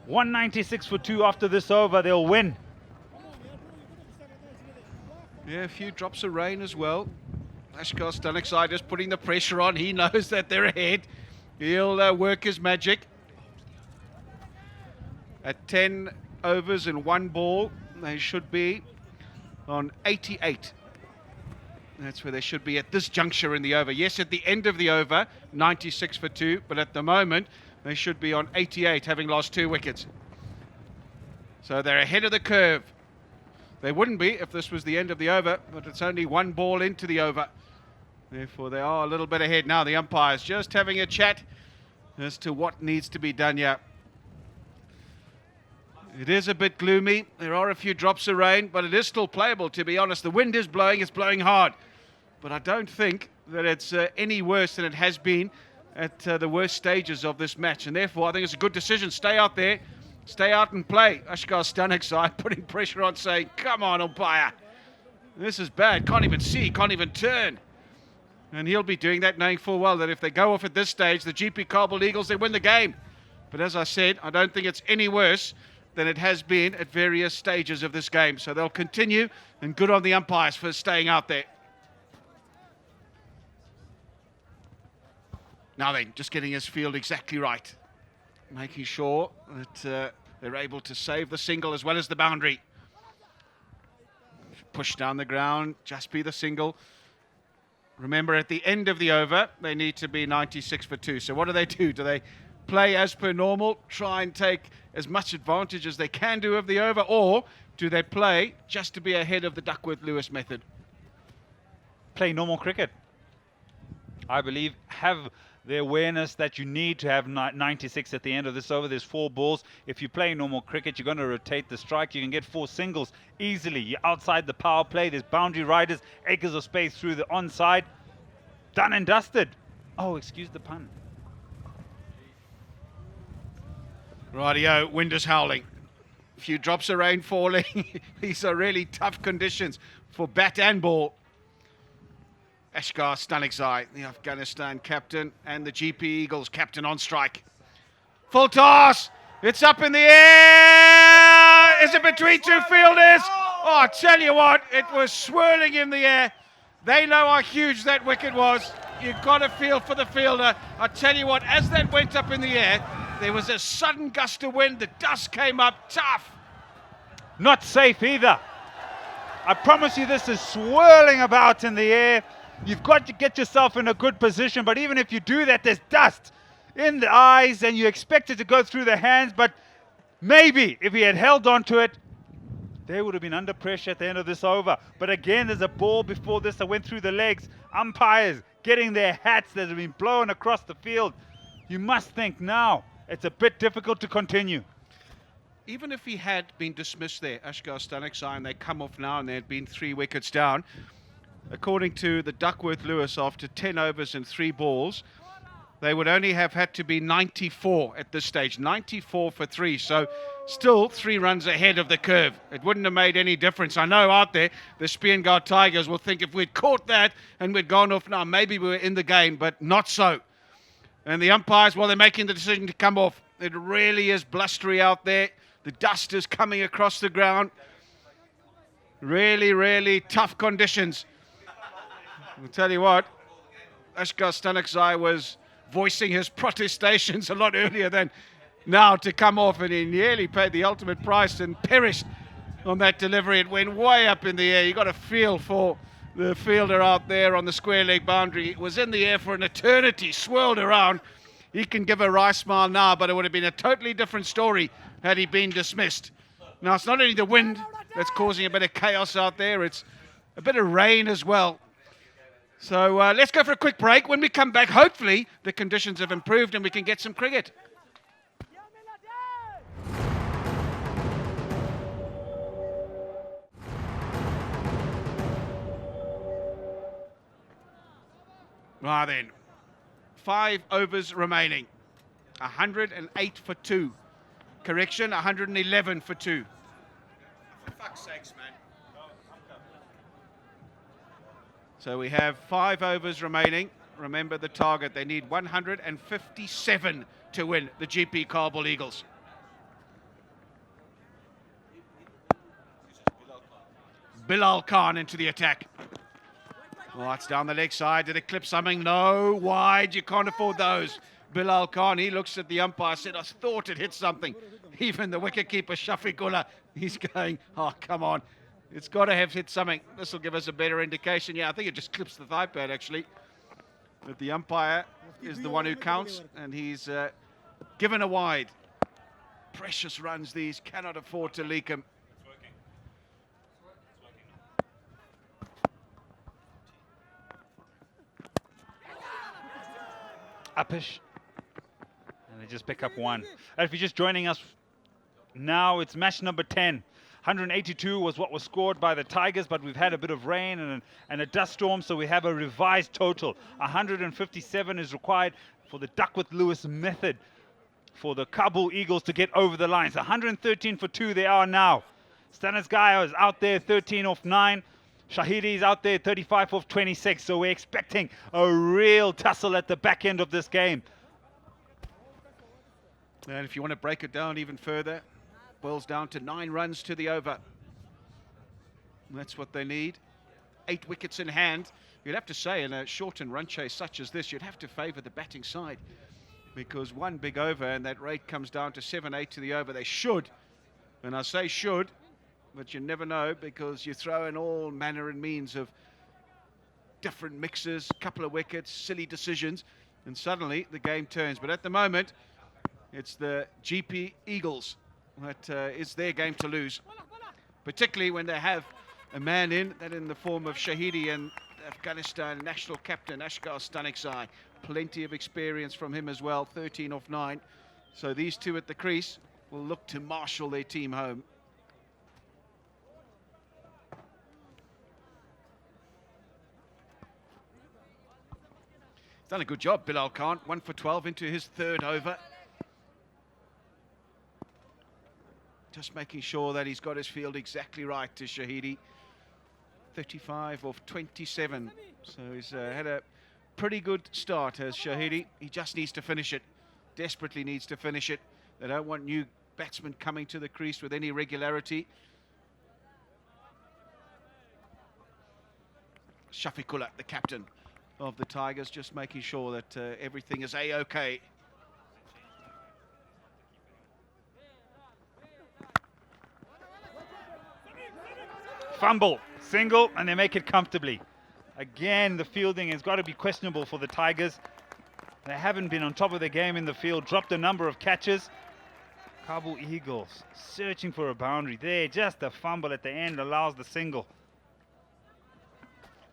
Speaker 3: 196 for 2 after this over. They'll win.
Speaker 4: Yeah, a few drops of rain as well. Ashgar Staniksai just putting the pressure on. He knows that they're ahead. He'll work his magic. At 10 overs and 1 ball, they should be on 88. That's where they should be at this juncture in the over. Yes, at the end of the over, 96 for 2, but at the moment, they should be on 88, having lost 2 wickets. So they're ahead of the curve. They wouldn't be if this was the end of the over, but it's only one ball into the over. Therefore, they are a little bit ahead now. The umpires just having a chat as to what needs to be done here. It is a bit gloomy. There are a few drops of rain, but it is still playable, to be honest. The wind is blowing. It's blowing hard. But I don't think that it's any worse than it has been at the worst stages of this match. And therefore, I think it's a good decision. Stay out there. Stay out and play. Ashgar Stanek putting pressure on, saying, come on, umpire. This is bad. Can't even see. Can't even turn. And he'll be doing that, knowing full well that if they go off at this stage, the GP Kabul Eagles, they win the game. But as I said, I don't think it's any worse than it has been at various stages of this game. So they'll continue, and good on the umpires for staying out there. Now then, just getting his field exactly right. Making sure that they're able to save the single as well as the boundary. Push down the ground, just be the single. Remember, at the end of the over, they need to be 96 for 2. So what do? Do they play as per normal, try and take as much advantage as they can do of the over, or do they play just to be ahead of the Duckworth-Lewis method?
Speaker 3: Play normal cricket. I believe have the awareness that you need to have 96 at the end of this over. There's 4 balls. If you play normal cricket, you're going to rotate the strike. You can get 4 singles easily. You're outside the power play. There's boundary riders, acres of space through the onside. Done and dusted. Oh, excuse the pun.
Speaker 4: Rightio, wind is howling. A few drops of rain falling. These are really tough conditions for bat and ball. Ashgar Stanek, the Afghanistan captain, and the GP Eagles captain on strike. Full toss. It's up in the air. Is it between 2 fielders? Oh, I tell you what, it was swirling in the air. They know how huge that wicket was. You've got to feel for the fielder. I tell you what, as that went up in the air, there was a sudden gust of wind. The dust came up tough.
Speaker 3: Not safe either. I promise you, this is swirling about in the air. You've got to get yourself in a good position, but even if you do that, there's dust in the eyes and you expect it to go through the hands, but maybe if he had held on to it, they would have been under pressure at the end of this over. But again, there's a ball before this that went through the legs. Umpires getting their hats that have been blown across the field. You must think now it's a bit difficult to continue.
Speaker 4: Even if he had been dismissed there, Ashgar Stanek, and they come off now and there had been 3 wickets down, according to the Duckworth-Lewis, after 10 overs and 3 balls, they would only have had to be 94 at this stage. 94 for 3, so still 3 runs ahead of the curve. It wouldn't have made any difference. I know out there, the Speen Ghar Tigers will think if we'd caught that and we'd gone off now, maybe we were in the game, but not so. And the umpires, well, they're making the decision to come off. It really is blustery out there. The dust is coming across the ground. Really, really tough conditions. I'll tell you what, Ashgar Stanek was voicing his protestations a lot earlier than now to come off, and he nearly paid the ultimate price and perished on that delivery. It went way up in the air. You got to feel for the fielder out there on the square leg boundary. It was in the air for an eternity, swirled around. He can give a wry smile now, but it would have been a totally different story had he been dismissed. Now, it's not only the wind that's causing a bit of chaos out there, it's a bit of rain as well. So let's go for a quick break. When we come back, hopefully the conditions have improved and we can get some cricket. Right then, 5 overs remaining. 108 for 2. Correction, 111 for 2. For fuck's sakes, man. So we have 5 overs remaining. Remember the target. They need 157 to win, the GP Kabul Eagles. Bilal Khan into the attack. Oh, it's down the leg side. Did it clip something? No, wide. You can't afford those. Bilal Khan, he looks at the umpire, said, I thought it hit something. Even the wicketkeeper, Shafiqullah, he's going, oh, come on. It's got to have hit something. This will give us a better indication. Yeah, I think it just clips the thigh pad, actually. But the umpire is the one who counts, and he's given a wide. Precious runs these, cannot afford to leak them.
Speaker 3: Uppish. And they just pick up one. And if you're just joining us now, it's match number 10. 182 was what was scored by the Tigers, but we've had a bit of rain and a dust storm, so we have a revised total. 157 is required for the Duckworth-Lewis method for the Kabul Eagles to get over the lines. 113 for 2 they are now. Stanisgaya is out there, 13 off 9. Shahidi is out there, 35 off 26. So we're expecting a real tussle at the back end of this game.
Speaker 4: And if you want to break it down even further, boils down to 9 runs to the over. And that's what they need. 8 wickets in hand. You'd have to say in a shortened run chase such as this, you'd have to favour the batting side. Because one big over and that rate comes down to 7-8 to the over. They should, and I say should, but you never know because you throw in all manner and means of different mixes, couple of wickets, silly decisions, and suddenly the game turns. But at the moment, it's the GP Eagles that is their game to lose, particularly when they have a man in the form of Shahidi and Afghanistan national captain Ashgar Stanikzai. Plenty of experience from him as well, 13 off 9. So these two at the crease will look to marshal their team home. He's done a good job, Bilal Khan, 1 for 12 into his 3rd over. Just making sure that he's got his field exactly right to Shahidi. 35 off 27. So he's had a pretty good start as Shahidi. He just needs to finish it. Desperately needs to finish it. They don't want new batsmen coming to the crease with any regularity. Shafiqullah, the captain of the Tigers, just making sure that everything is A-OK.
Speaker 3: Fumble, single, and they make it comfortably. Again, the fielding has got to be questionable for the Tigers. They haven't been on top of the game in the field, dropped a number of catches. Kabul Eagles searching for a boundary there. Just a fumble at the end allows the single.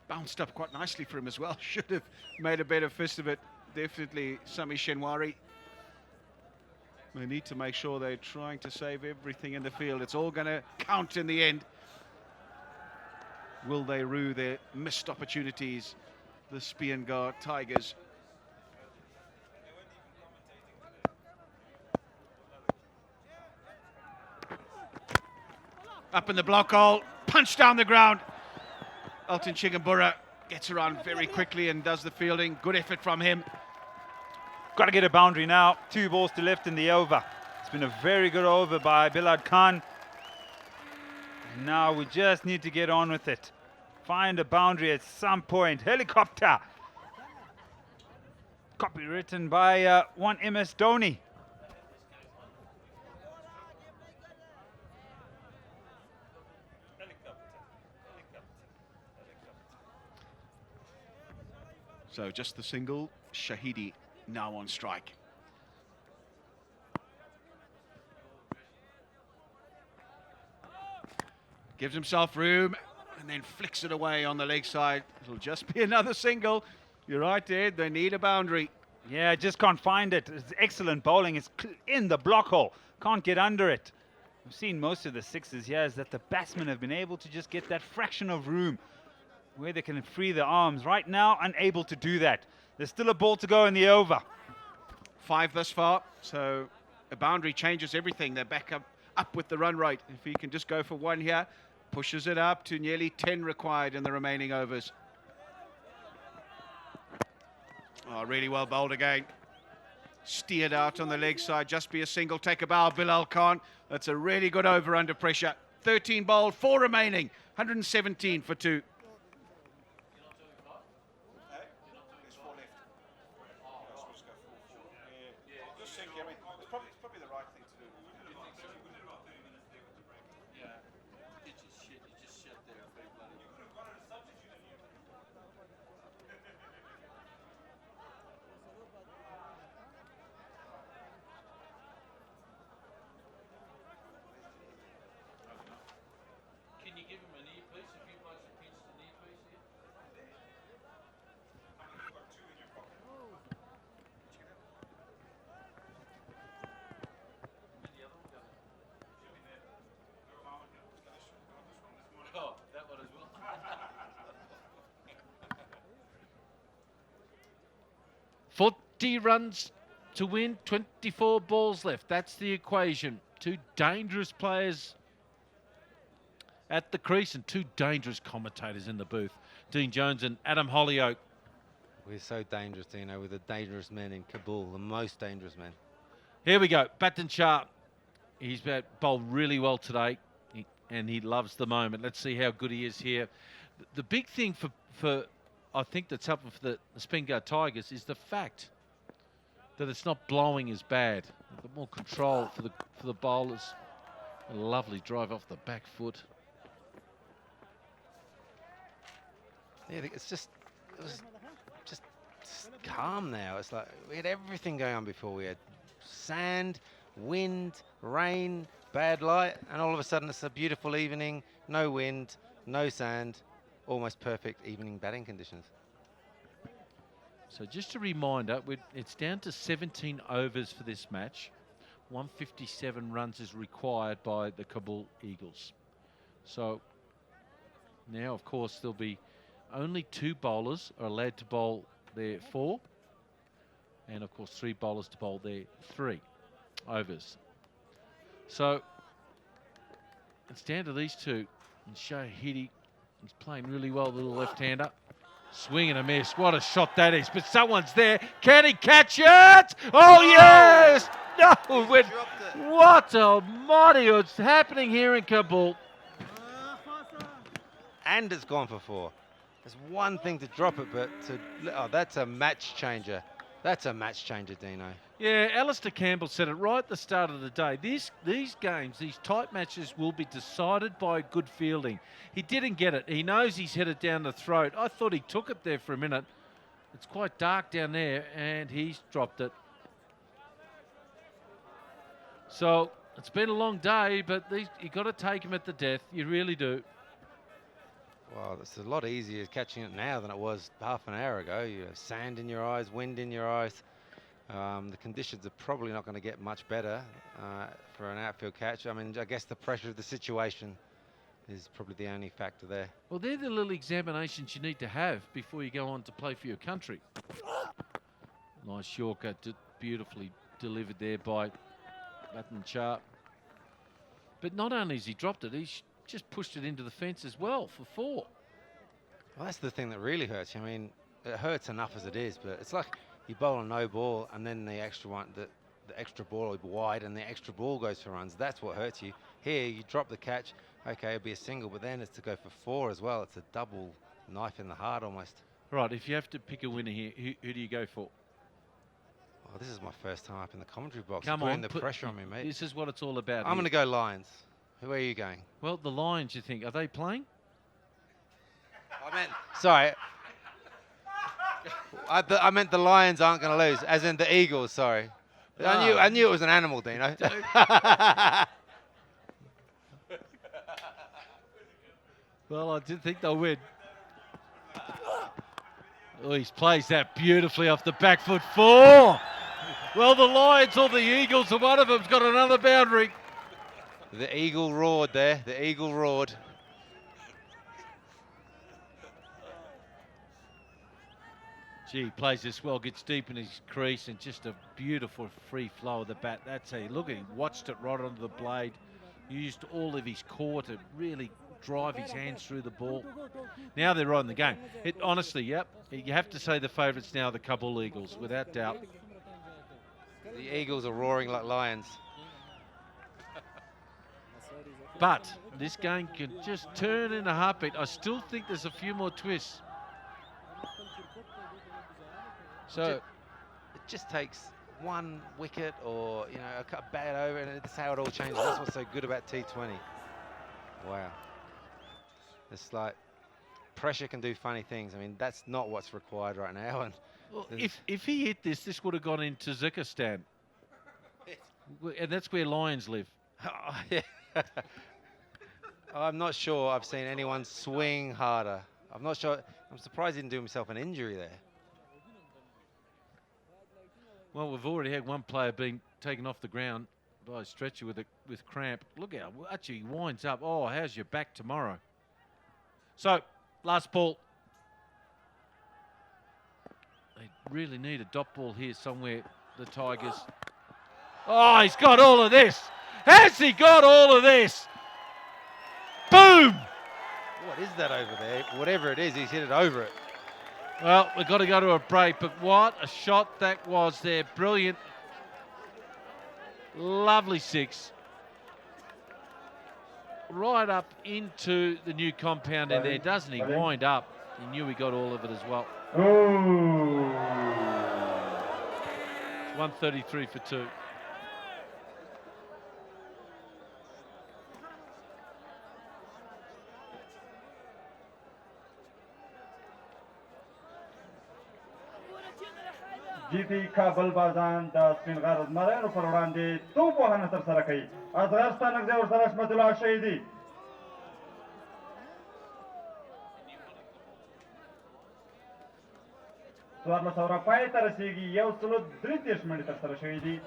Speaker 4: Bounced up quite nicely for him as well. Should have made a better fist of it. Definitely Sami Shenwari. They need to make sure they're trying to save everything in the field. It's all going to count in the end. Will they rue their missed opportunities, the Speen Ghar Tigers? Up in the block hole, punch down the ground. Alton Chingambura gets around very quickly and does the fielding. Good effort from him.
Speaker 3: Got to get a boundary now. 2 balls to left in the over. It's been a very good over by Bilal Khan. Now we just need to get on with it. Find a boundary at some point. Helicopter. Copywritten by one MS Dhoni.
Speaker 4: So just the single. Shahidi now on strike. Gives himself room and then flicks it away on the leg side. It'll just be another single. You're right, Ed. They need a boundary.
Speaker 3: Yeah, just can't find it. It's excellent bowling. It's in the block hole. Can't get under it. We've seen most of the sixes here is that the batsmen have been able to just get that fraction of room where they can free their arms. Right now, unable to do that. There's still a ball to go in the over.
Speaker 4: 5 thus far. So a boundary changes everything. They're back up with the run rate. If he can just go for 1 here, pushes it up to nearly 10 required in the remaining overs. Oh, really well bowled again. Steered out on the leg side, just be a single, take a bow, Bilal Khan. That's a really good over under pressure. 13 bowled, 4 remaining, 117 for 2.
Speaker 1: Can you give him an earpiece if you guys are pieces? 20 runs to win, 24 balls left. That's the equation. Two dangerous players at the crease and two dangerous commentators in the booth. Dean Jones and Adam Hollyoak.
Speaker 2: We're so dangerous, Dino, with the dangerous men in Kabul, the most dangerous men.
Speaker 1: Here we go. Batten Sharp. He's bowled really well today, and he loves the moment. Let's see how good he is here. The big thing for I think that's happened for the Speen Ghar Tigers is the fact that it's not blowing as bad. The more control for the bowlers. A lovely drive off the back foot.
Speaker 2: Yeah, it was just calm now. It's like we had everything going on before. We had sand, wind, rain, bad light, and all of a sudden it's a beautiful evening, no wind, no sand, almost perfect evening batting conditions.
Speaker 1: So just a reminder, it's down to 17 overs for this match. 157 runs is required by the Kabul Eagles. So now, of course, there'll be only 2 bowlers are allowed to bowl their 4, and of course 3 bowlers to bowl their 3 overs. So it's down to these two. And Shahidi, he's playing really well, the little left-hander. Swing and a miss. What a shot that is. But someone's there. Can he catch it? Oh, yes! No! What almighty what's happening here in Kabul?
Speaker 2: And it's gone for 4. There's one thing to drop it, but that's a match changer. That's a match changer, Dino.
Speaker 1: Yeah, Alistair Campbell said it right at the start of the day. These games, these tight matches will be decided by good fielding. He didn't get it. He knows he's headed down the throat. I thought he took it there for a minute. It's quite dark down there, and he's dropped it. So it's been a long day, but you got to take him at the death. You really do.
Speaker 2: Well, it's a lot easier catching it now than it was half an hour ago. You have sand in your eyes, wind in your eyes. The conditions are probably not going to get much better for an outfield catch. I mean, I guess the pressure of the situation is probably the only factor there.
Speaker 1: Well, they're the little examinations you need to have before you go on to play for your country. Nice Yorker, beautifully delivered there by Batten Sharp. But not only has he dropped it, he's just pushed it into the fence as well for 4.
Speaker 2: Well, that's the thing that really hurts. I mean, it hurts enough as it is, but it's like you bowl a no ball and then the extra one, the extra ball will be wide and the extra ball goes for runs. That's what hurts you. Here, you drop the catch. Okay, it'll be a single, but then it's to go for 4 as well. It's a double knife in the heart almost.
Speaker 1: Right, if you have to pick a winner here, who do you go for?
Speaker 2: Oh, this is my first time up in the commentary box.
Speaker 1: Come
Speaker 2: You're
Speaker 1: on,
Speaker 2: putting the pressure on me, mate.
Speaker 1: This is what it's all about.
Speaker 2: I'm going to go Lions. Who are you going?
Speaker 1: Well, the Lions, you think, are they playing?
Speaker 2: Sorry. I meant the Lions aren't going to lose, as in the Eagles, sorry. I knew it was an animal, Dino.
Speaker 1: Well, I did think they'll win. Oh, he plays that beautifully off the back foot. 4. Well, the Lions or the Eagles, and one of them's got another boundary.
Speaker 2: The eagle roared there. The eagle roared.
Speaker 1: Gee, he plays this well, gets deep in his crease, and just a beautiful free flow of the bat. That's a look at him, watched it right onto the blade, used all of his core to really drive his hands through the ball. Now they're right in the game. Honestly, yep, you have to say the favourites now are the Kabul Eagles, without doubt.
Speaker 2: The Eagles are roaring like lions.
Speaker 1: But this game can just turn in a heartbeat. I still think there's a few more twists. So
Speaker 2: it just takes one wicket or, you know, a bad over, and that's how it all changes. That's what's so good about T20. Wow. It's like pressure can do funny things. I mean, that's not what's required right now. And
Speaker 1: well, if he hit this would have gone into Tajikistan. And that's where lions live.
Speaker 2: Oh, yeah. I'm not sure I've seen anyone swing harder. I'm not sure. I'm surprised he didn't do himself an injury there.
Speaker 1: Well, we've already had one player being taken off the ground by a stretcher with cramp. Look how actually he winds up. Oh, how's your back tomorrow? So, last ball. They really need a dot ball here somewhere, the Tigers. Oh, he's got all of this. Has he got all of this? Boom!
Speaker 2: What is that over there? Whatever it is, he's hit it over it.
Speaker 1: Well, we've got to go to a break, but what a shot that was there. Brilliant. Lovely six. Right up into the new compound in there, doesn't he? Wind up. He knew he got all of it as well. It's 133 for two.
Speaker 5: جیپی کابل بازان د سپین غر زمریانو پر وړاندې توپ وهنه ترسره کوي. اصغر ستانکزی ورسره حشمت الله شهیدي. څوارلس اوره پای ته رسېږي. 133 منډې ترسره شوي دي.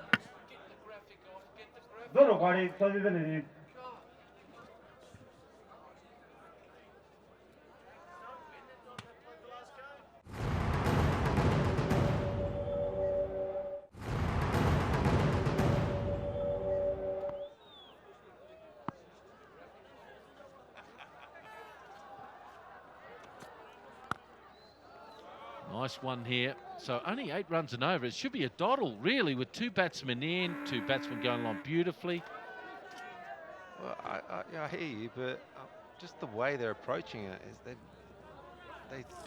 Speaker 5: دوه لوبغاړي سوځېدلي دي.
Speaker 1: Nice one here. So only 8 runs and over. It should be a doddle, really, with 2 batsmen in, 2 batsmen going along beautifully.
Speaker 2: Well, I hear you, but just the way they're approaching it is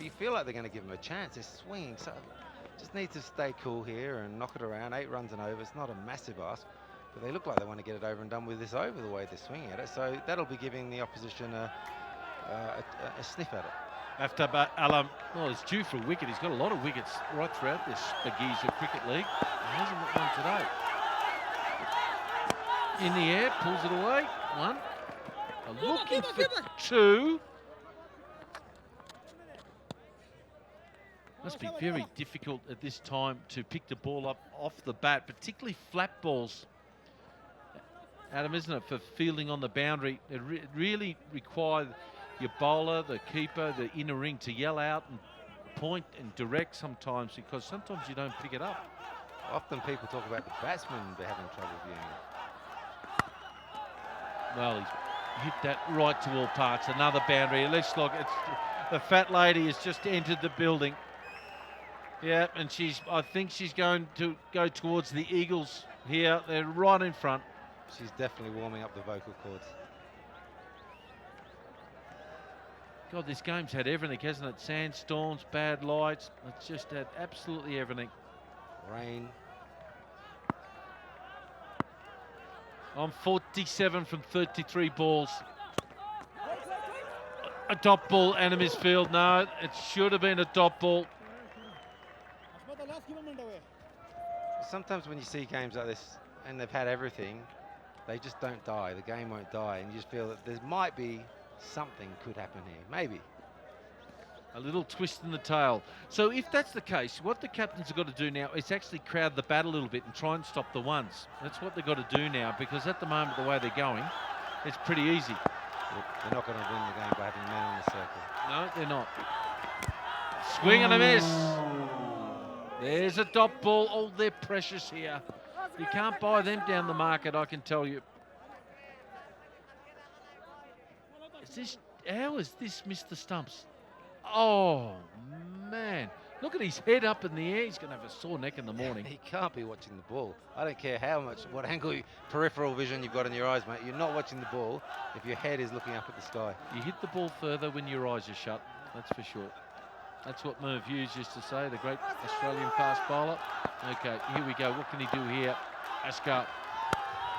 Speaker 2: you feel like they're going to give them a chance. They're swinging, so just need to stay cool here and knock it around. 8 runs and over. It's not a massive ask, but they look like they want to get it over and done with this over the way they're swinging at it. So that'll be giving the opposition a sniff at it.
Speaker 1: After Alam, well, he's due for a wicket. He's got a lot of wickets right throughout this Shpageeza Cricket League. He hasn't got one today. In the air, pulls it away. 1. Looking for 2. Must be very difficult at this time to pick the ball up off the bat, particularly flat balls. Adam, isn't it, for fielding on the boundary? It really requires your bowler, the keeper, the inner ring to yell out and point and direct sometimes, because sometimes you don't pick it up.
Speaker 2: Often people talk about the batsmen having trouble viewing it.
Speaker 1: Well, he's hit that right to all parts. Another boundary. It looks like the fat lady has just entered the building. Yeah, and I think she's going to go towards the Eagles here. They're right in front.
Speaker 2: She's definitely warming up the vocal cords.
Speaker 1: God, this game's had everything, hasn't it? Sandstorms, bad lights. It's just had absolutely everything.
Speaker 2: Rain.
Speaker 1: On 47 from 33 balls. A dot ball, Animis Field. No, it should have been a dot ball.
Speaker 2: Sometimes when you see games like this and they've had everything, they just don't die. The game won't die, and you just feel that there might be something could happen here, maybe.
Speaker 1: A little twist in the tail. So if that's the case, what the captains have got to do now is actually crowd the bat a little bit and try and stop the ones. That's what they've got to do now, because at the moment, the way they're going, it's pretty easy.
Speaker 2: They're not going to win the game by having men on the circle.
Speaker 1: No, they're not. Swing and a miss. There's a dot ball. Oh, they're precious here. You can't buy them down the market, I can tell you. How has this missed the stumps? Oh, man. Look at his head up in the air. He's going to have a sore neck in the morning.
Speaker 2: He can't be watching the ball. I don't care what angle, peripheral vision you've got in your eyes, mate. You're not watching the ball if your head is looking up at the sky.
Speaker 1: You hit the ball further when your eyes are shut, that's for sure. That's what Merv Hughes used to say, the great Australian fast bowler. Okay, here we go. What can he do here? Askar.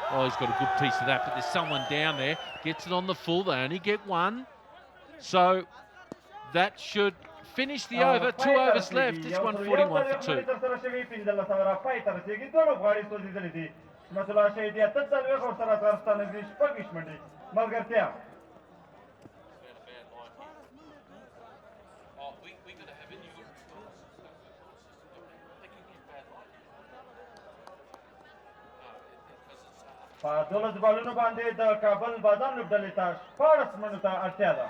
Speaker 1: Oh, he's got a good piece of that, but there's someone down there. Gets it on the full. They only get 1. So that should finish the over. 2 overs left. It's 141 for 2.
Speaker 5: په 12 بالونو باندې د کابل بازان لوبډلې ته 14 منو ته اړتیا ده.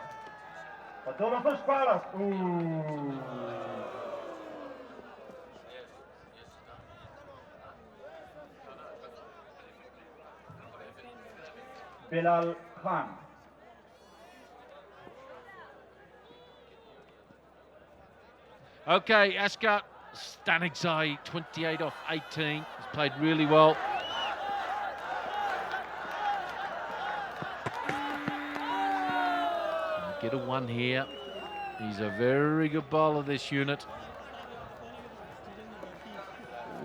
Speaker 5: په 1214 Bilal Khan.
Speaker 1: Okay, Asghar Stanigzai, 28 off 18. He's played really well. Get a 1 here. He's a very good bowler, this unit.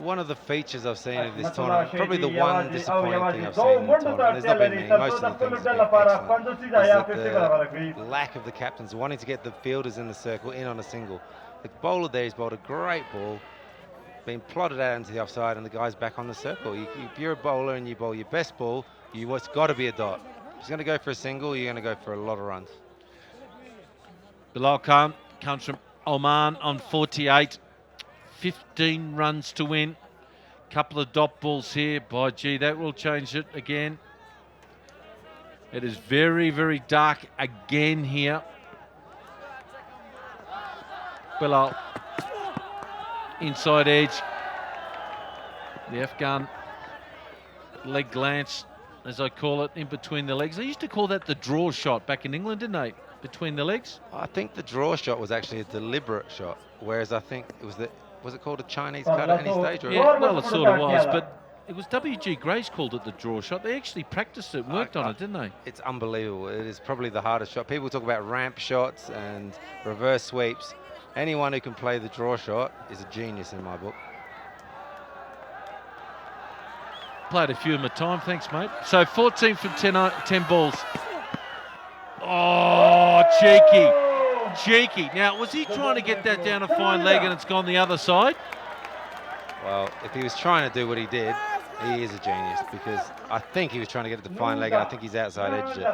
Speaker 2: One of the features I've seen of this tournament, probably the one disappointing thing I've seen in the tournament, there's not been many, most of the things have been excellent, is that the lack of the captains wanting to get the fielders in the circle in on a single. The bowler there, he's bowled a great ball, been plotted out into the offside, and the guy's back on the circle. If you're a bowler and you bowl your best ball, it's got to be a dot. If you're going to go for a single, you're going to go for a lot of runs.
Speaker 1: Bilal Khan comes from Oman on 48. 15 runs to win. Couple of dot balls here. By gee, that will change it again. It is very, very dark again here. Bilal, inside edge. The Afghan leg glance, as I call it, in between the legs. They used to call that the draw shot back in England, didn't they? Between the legs.
Speaker 2: I think the draw shot was actually a deliberate shot, whereas I think it was was it called a Chinese cut at any stage? Or
Speaker 1: Yeah, well, it sort of was, but it was W.G. Grace called it the draw shot. They actually practiced it, worked on it, didn't they?
Speaker 2: It's unbelievable. It is probably the hardest shot. People talk about ramp shots and reverse sweeps. Anyone who can play the draw shot is a genius in my book.
Speaker 1: Played a few in my time, thanks, mate. So 14 from 10 balls. Oh, cheeky. Now, was he trying to get that down a fine leg and it's gone the other side?
Speaker 2: Well, if he was trying to do what he did, he is a genius, because I think he was trying to get it to fine leg, and I think he's outside edged it.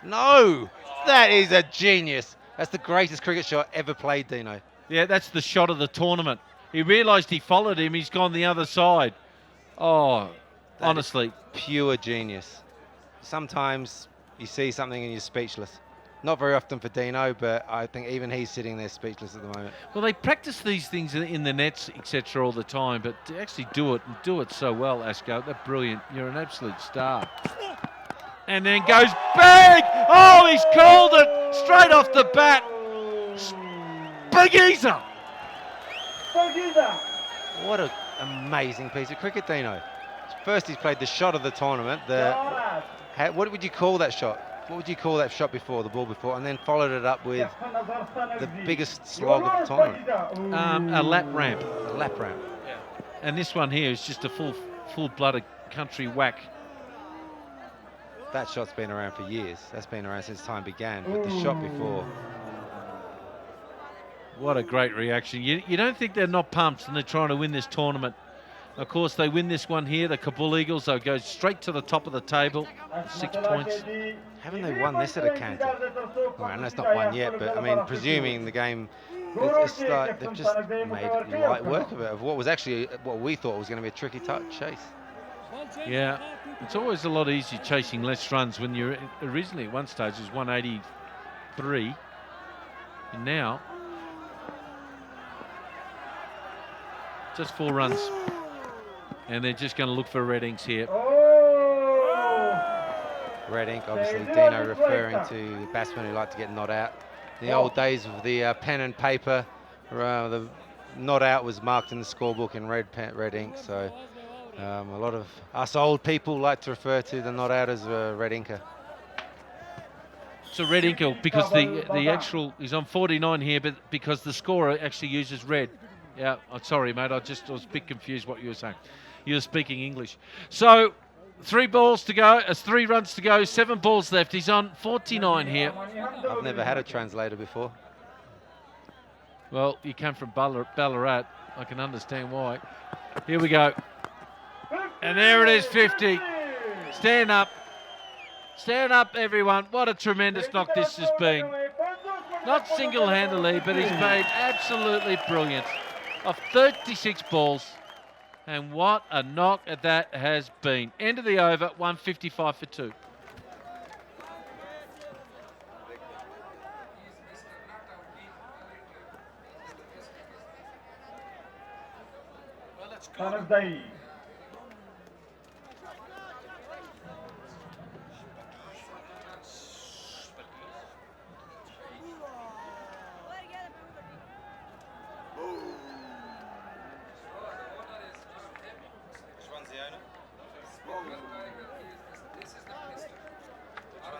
Speaker 2: No! That is a genius. That's the greatest cricket shot ever played, Dino.
Speaker 1: Yeah, that's the shot of the tournament. He realised he followed him, he's gone the other side. Oh,
Speaker 2: That
Speaker 1: honestly.
Speaker 2: Pure genius. Sometimes you see something and you're speechless. Not very often for Dino, but I think even he's sitting there speechless at the moment.
Speaker 1: Well, they practice these things in the nets, etc., all the time, but to actually do it and do it so well, Asghar, that's brilliant. You're an absolute star. And then goes big! Oh, he's called it straight off the bat. Spagheeza!
Speaker 2: What an amazing piece of cricket, Dino. First, he's played the shot of the tournament. What would you call that shot? What would you call that shot before, the ball before, and then followed it up with the biggest slog of the tournament?
Speaker 1: A lap ramp.
Speaker 2: A lap ramp.
Speaker 1: Yeah. And this one here is just a full-blooded country whack.
Speaker 2: That shot's been around for years. That's been around since time began, but the shot before.
Speaker 1: What a great reaction. You don't think they're not pumped and they're trying to win this tournament. Of course, they win this one here, the Kabul Eagles. They'll go straight to the top of the table, 6 points.
Speaker 2: Haven't they won this at a canter? Well, I know it's not won yet, but I mean, presuming the game, it's like they've just made light work of it, of what was actually what we thought was going to be a tricky chase.
Speaker 1: Yeah, it's always a lot easier chasing less runs when you're originally at one stage it was 183, and now just 4 runs. And they're just going to look for red inks here.
Speaker 2: Red ink, obviously, Dino referring to the batsmen who like to get not out. The old days of the pen and paper, the not out was marked in the scorebook in red ink. So a lot of us old people like to refer to the not out as a red inker.
Speaker 1: It's a red inker because the actual, he's on 49 here, but because the scorer actually uses red. Yeah, I'm sorry, mate. I was a bit confused what you were saying. You were speaking English. So 3 balls to go. 3 runs to go. 7 balls left. He's on 49 here.
Speaker 2: I've never had a translator before.
Speaker 1: Well, you come from Ballarat. I can understand why. Here we go. And there it is, 50. Stand up. Stand up, everyone. What a tremendous knock this has been. Not single-handedly, but he's made absolutely brilliant. Of 36 balls. And what a knock that has been. End of the over, 155 for 2.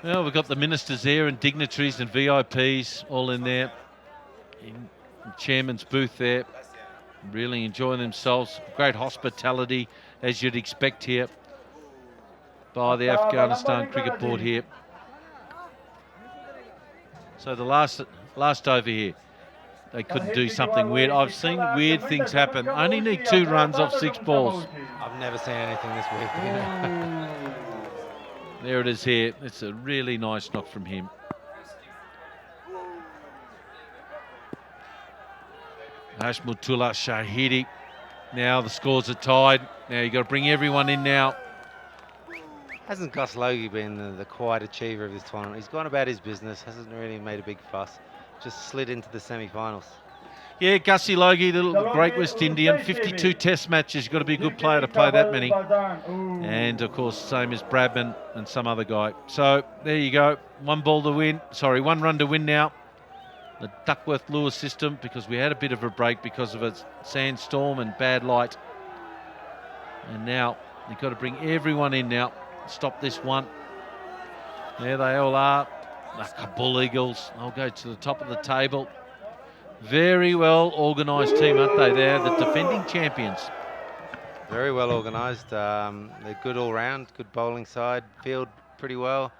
Speaker 1: Well, we've got the ministers there and dignitaries and VIPs all in there. In the chairman's booth there. Really enjoying themselves. Great hospitality, as you'd expect here, by the Afghanistan Cricket Board here. So the last over here, they couldn't do something weird. I've seen weird things happen. Only need 2 runs off 6 balls.
Speaker 2: I've never seen anything this weird. You know?
Speaker 1: There it is here. It's a really nice knock from him. Hashmutullah Shahidi. Now the scores are tied. Now you've got to bring everyone in now.
Speaker 2: Hasn't Gus Logie been the quiet achiever of this tournament? He's gone about his business, hasn't really made a big fuss. Just slid into the semi-finals.
Speaker 1: Yeah, Gussie Logie, the little great West Indian, 52 test matches. You've got to be a good player to play that many. And, of course, same as Bradman and some other guy. So, there you go. 1 run to win now. The Duckworth-Lewis system, because we had a bit of a break because of a sandstorm and bad light. And now, you've got to bring everyone in now. Stop this one. There they all are. The Kabul Eagles. They'll go to the top of the table. Very well organised team, aren't they? They're the defending champions.
Speaker 2: Very well organised. They're good all round. Good bowling side. Field pretty well.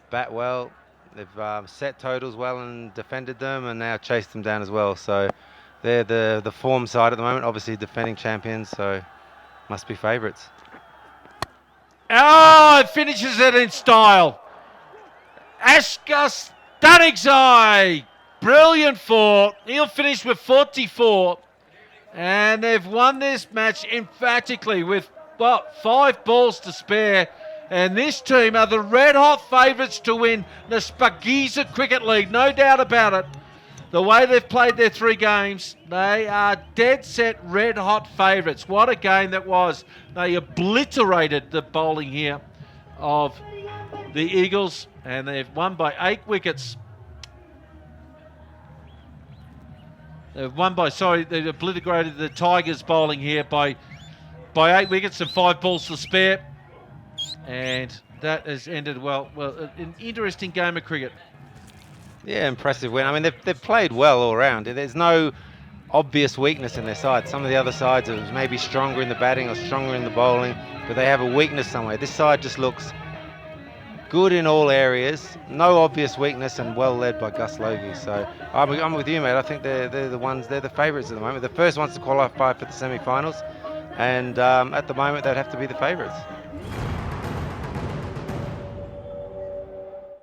Speaker 2: Bat well. They've set totals well and defended them, and now chased them down as well. So they're the form side at the moment. Obviously defending champions, so must be favourites.
Speaker 1: Oh, it finishes it in style. Ashkas Danigzai. Brilliant 4. He'll finish with 44. And they've won this match emphatically with, 5 balls to spare. And this team are the red-hot favourites to win the Shpageeza Cricket League, no doubt about it. The way they've played their 3 games, they are dead-set red-hot favourites. What a game that was. They obliterated the bowling here of the Eagles, and they've won by 8 wickets. They've obliterated the Tigers bowling here by 8 wickets and 5 balls to spare. And that has ended well. An interesting game of cricket.
Speaker 2: Yeah, impressive win. I mean, they've played well all round. There's no obvious weakness in their side. Some of the other sides are maybe stronger in the batting or stronger in the bowling, but they have a weakness somewhere. This side just looks good in all areas, no obvious weakness, and well led by Gus Logie. So I'm with you, mate. I think they're the favourites at the moment. The first ones to qualify for the semi-finals, and at the moment they'd have to be the favourites.